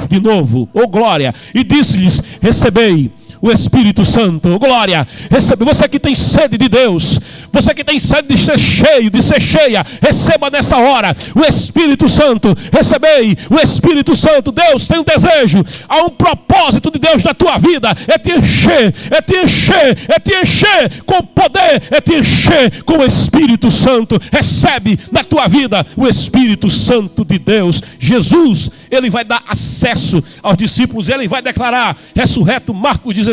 B: de novo, oh glória, e disse-lhes, recebei o Espírito Santo, glória, recebe. Você que tem sede de Deus, você que tem sede de ser cheio, de ser cheia, receba nessa hora o Espírito Santo, recebei o Espírito Santo. Deus tem um desejo, há um propósito de Deus na tua vida, é te encher, é te encher, é te encher com poder, é te encher com o Espírito Santo. Recebe na tua vida o Espírito Santo de Deus. Jesus, ele vai dar acesso aos discípulos, ele vai declarar, ressurreto, Marcos 16,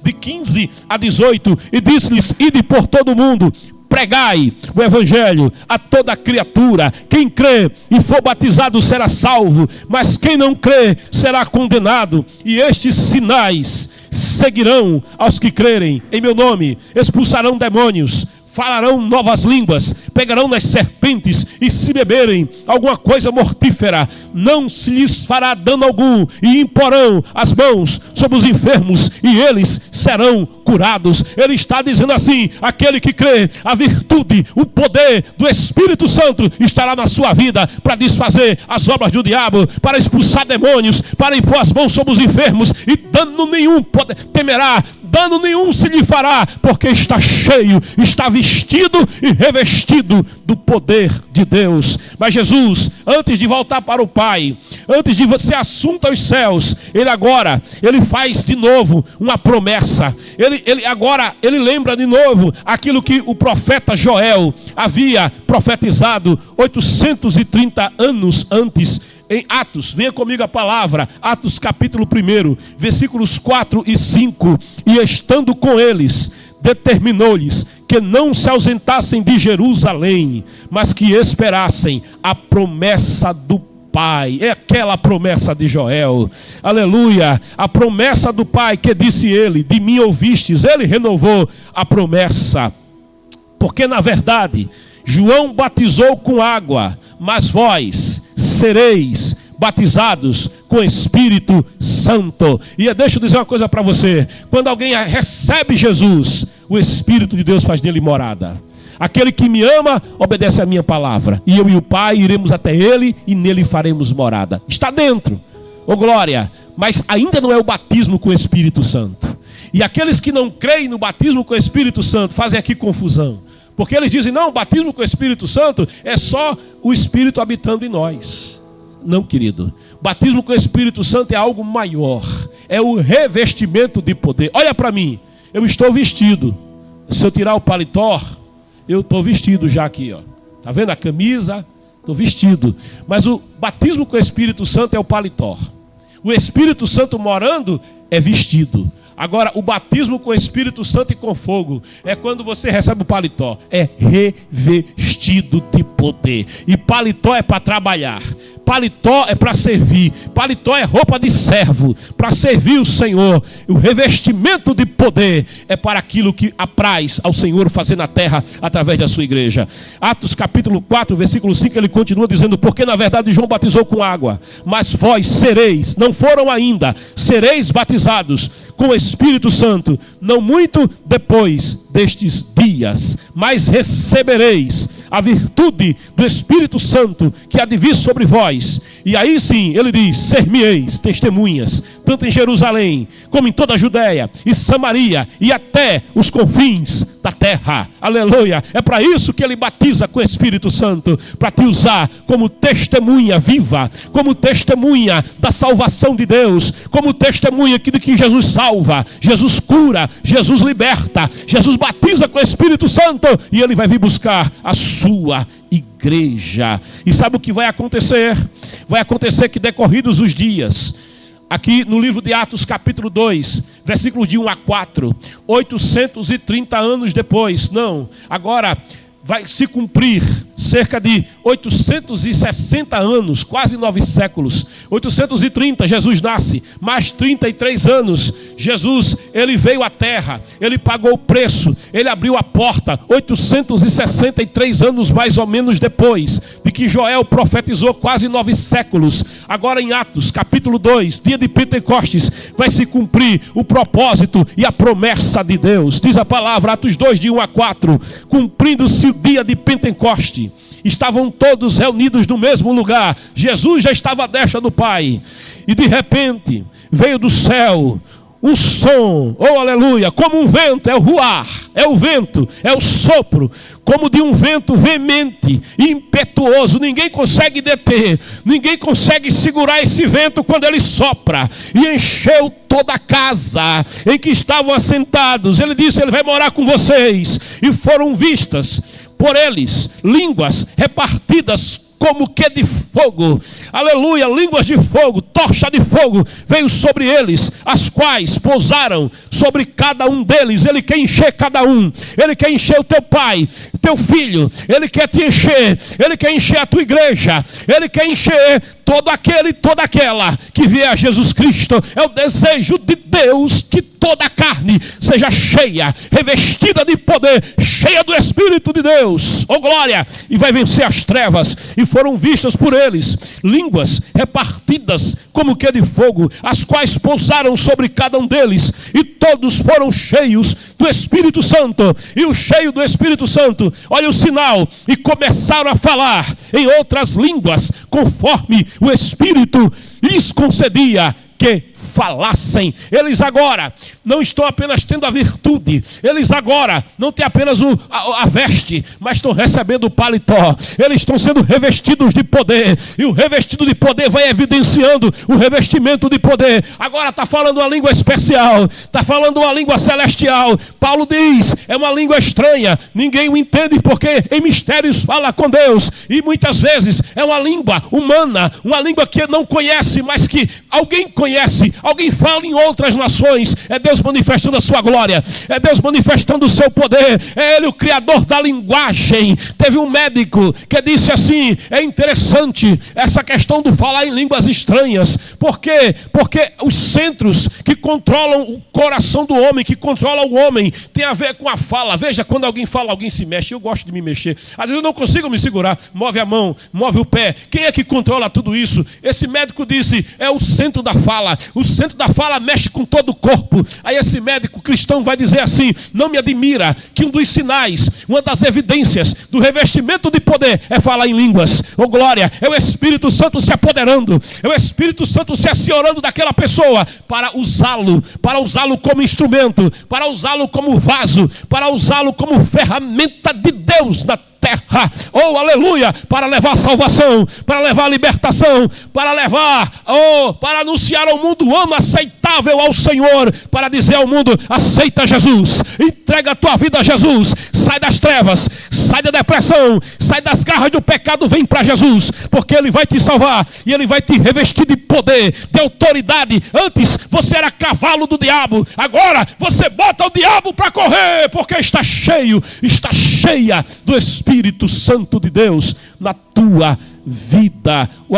B: de 15 a 18, e disse-lhes, ide por todo o mundo, pregai o evangelho a toda criatura. Quem crê e for batizado será salvo, mas quem não crê será condenado. E estes sinais seguirão aos que crerem em meu nome: expulsarão demônios, falarão novas línguas, pegarão nas serpentes, e se beberem alguma coisa mortífera, não se lhes fará dano algum, e imporão as mãos sobre os enfermos, e eles serão curados. Ele está dizendo assim, aquele que crê, a virtude, o poder do Espírito Santo estará na sua vida, para desfazer as obras do diabo, para expulsar demônios, para impor as mãos sobre os enfermos, e dano nenhum temerá, dano nenhum se lhe fará, porque está cheio, está vestido e revestido do poder de Deus. Mas Jesus, antes de voltar para o Pai, antes de ser assunto aos céus, ele faz de novo uma promessa. Ele lembra de novo aquilo que o profeta Joel havia profetizado 830 anos antes, em Atos. Venha comigo a palavra, Atos capítulo 1, versículos 4 e 5. E estando com eles, determinou-lhes que não se ausentassem de Jerusalém, mas que esperassem a promessa do Pai. É aquela promessa de Joel, aleluia, a promessa do Pai que disse ele, de mim ouvistes. Ele renovou a promessa, porque na verdade João batizou com água, mas vós sereis batizados com Espírito Santo. E deixa eu dizer uma coisa para você: quando alguém recebe Jesus, o Espírito de Deus faz nele morada. Aquele que me ama, obedece a minha palavra. E eu e o Pai iremos até ele e nele faremos morada. Está dentro. Ô glória. Mas ainda não é o batismo com o Espírito Santo. E aqueles que não creem no batismo com o Espírito Santo fazem aqui confusão. Porque eles dizem, não, o batismo com o Espírito Santo é só o Espírito habitando em nós. Não, querido. Batismo com o Espírito Santo é algo maior. É o revestimento de poder. Olha para mim. Eu estou vestido. Se eu tirar o paletó, eu estou vestido já aqui, ó. Tá vendo a camisa? Estou vestido. Mas o batismo com o Espírito Santo é o paletó. O Espírito Santo morando é vestido. Agora, o batismo com o Espírito Santo e com fogo é quando você recebe o paletó. É revestido de poder. E paletó é para trabalhar. Paletó é para servir. Paletó é roupa de servo para servir o Senhor. O revestimento de poder é para aquilo que apraz ao Senhor fazer na terra através da sua igreja. Atos capítulo 4, versículo 5, ele continua dizendo: porque na verdade João batizou com água, mas vós sereis, não foram ainda, sereis batizados com o Espírito Santo, não muito depois destes dias, mas recebereis a virtude do Espírito Santo que há de vir sobre vós. E aí sim, ele diz: ser-me-eis testemunhas, tanto em Jerusalém, como em toda a Judéia e Samaria, e até os confins da terra. Aleluia. É para isso que ele batiza com o Espírito Santo, para te usar como testemunha viva, como testemunha da salvação de Deus, como testemunha de que Jesus salva, Jesus cura, Jesus liberta, Jesus batiza com o Espírito Santo, e ele vai vir buscar a sua igreja. E sabe o que vai acontecer? Vai acontecer que, decorridos os dias, aqui no livro de Atos capítulo 2, versículos de 1 a 4, 830 anos depois, não, agora vai se cumprir cerca de 860 anos, quase 9 séculos. 830, Jesus nasce, mais 33 anos, Jesus, ele veio à terra, ele pagou o preço, ele abriu a porta. 863 anos mais ou menos depois de que Joel profetizou, quase 9 séculos. Agora em Atos capítulo 2, dia de Pentecostes, vai se cumprir o propósito e a promessa de Deus. Diz a palavra, Atos 2, de 1 a 4, cumprindo-se o dia de Pentecoste, estavam todos reunidos no mesmo lugar. Jesus já estava à destra do Pai, e de repente veio do céu um som, oh aleluia, como um vento, é o ruar, é o vento, é o sopro, como de um vento veemente e impetuoso. Ninguém consegue deter, ninguém consegue segurar esse vento quando ele sopra, e encheu toda a casa em que estavam assentados. Ele disse: ele vai morar com vocês. E foram vistas por eles línguas repartidas como que de fogo, aleluia, línguas de fogo, tocha de fogo veio sobre eles, as quais pousaram sobre cada um deles. Ele quer encher cada um, ele quer encher o teu pai, teu filho, ele quer te encher, ele quer encher a tua igreja, ele quer encher todo aquele e toda aquela que vier a Jesus Cristo. É o desejo de Deus que toda a carne seja cheia, revestida de poder, cheia do Espírito de Deus, oh glória, e vai vencer as trevas. E foram vistas por eles línguas repartidas como que de fogo, as quais pousaram sobre cada um deles, e todos foram cheios do Espírito Santo. E o cheio do Espírito Santo, olha o sinal, e começaram a falar em outras línguas, conforme o Espírito lhes concedia que falassem. Eles agora não estão apenas tendo a virtude, eles agora não têm apenas a veste, mas estão recebendo o paletó. Eles estão sendo revestidos de poder, e o revestido de poder vai evidenciando o revestimento de poder. Agora está falando uma língua especial, está falando uma língua celestial. Paulo diz, é uma língua estranha, ninguém o entende, porque em mistérios fala com Deus, e muitas vezes é uma língua humana, uma língua que não conhece, mas que alguém conhece, alguém fala em outras nações. É Deus manifestando a sua glória, é Deus manifestando o seu poder, é Ele o criador da linguagem. Teve um médico que disse assim: é interessante essa questão do falar em línguas estranhas. Por quê? Porque os centros que controlam o coração do homem, que controlam o homem, tem a ver com a fala. Veja, quando alguém fala, alguém se mexe. Eu gosto de me mexer, às vezes eu não consigo me segurar, move a mão, move o pé. Quem é que controla tudo isso? Esse médico disse, é o centro da fala. O centro da fala mexe com todo o corpo. Aí esse médico cristão vai dizer assim: não me admira que um dos sinais, uma das evidências do revestimento de poder é falar em línguas. Oh glória, é o Espírito Santo se apoderando, é o Espírito Santo se assenhorando daquela pessoa para usá-lo como instrumento, para usá-lo como vaso, para usá-lo como ferramenta de Deus na terra. Oh aleluia, para levar salvação, para levar libertação, para levar, para anunciar ao mundo o ano aceitável ao Senhor, para dizer ao mundo: aceita Jesus, entrega a tua vida a Jesus, sai das trevas, sai da depressão, sai das garras do pecado, vem para Jesus, porque Ele vai te salvar e Ele vai te revestir de poder, de autoridade. Antes você era cavalo do diabo, agora você bota o diabo para correr, porque está cheio, está cheia do Espírito Santo de Deus na tua vida.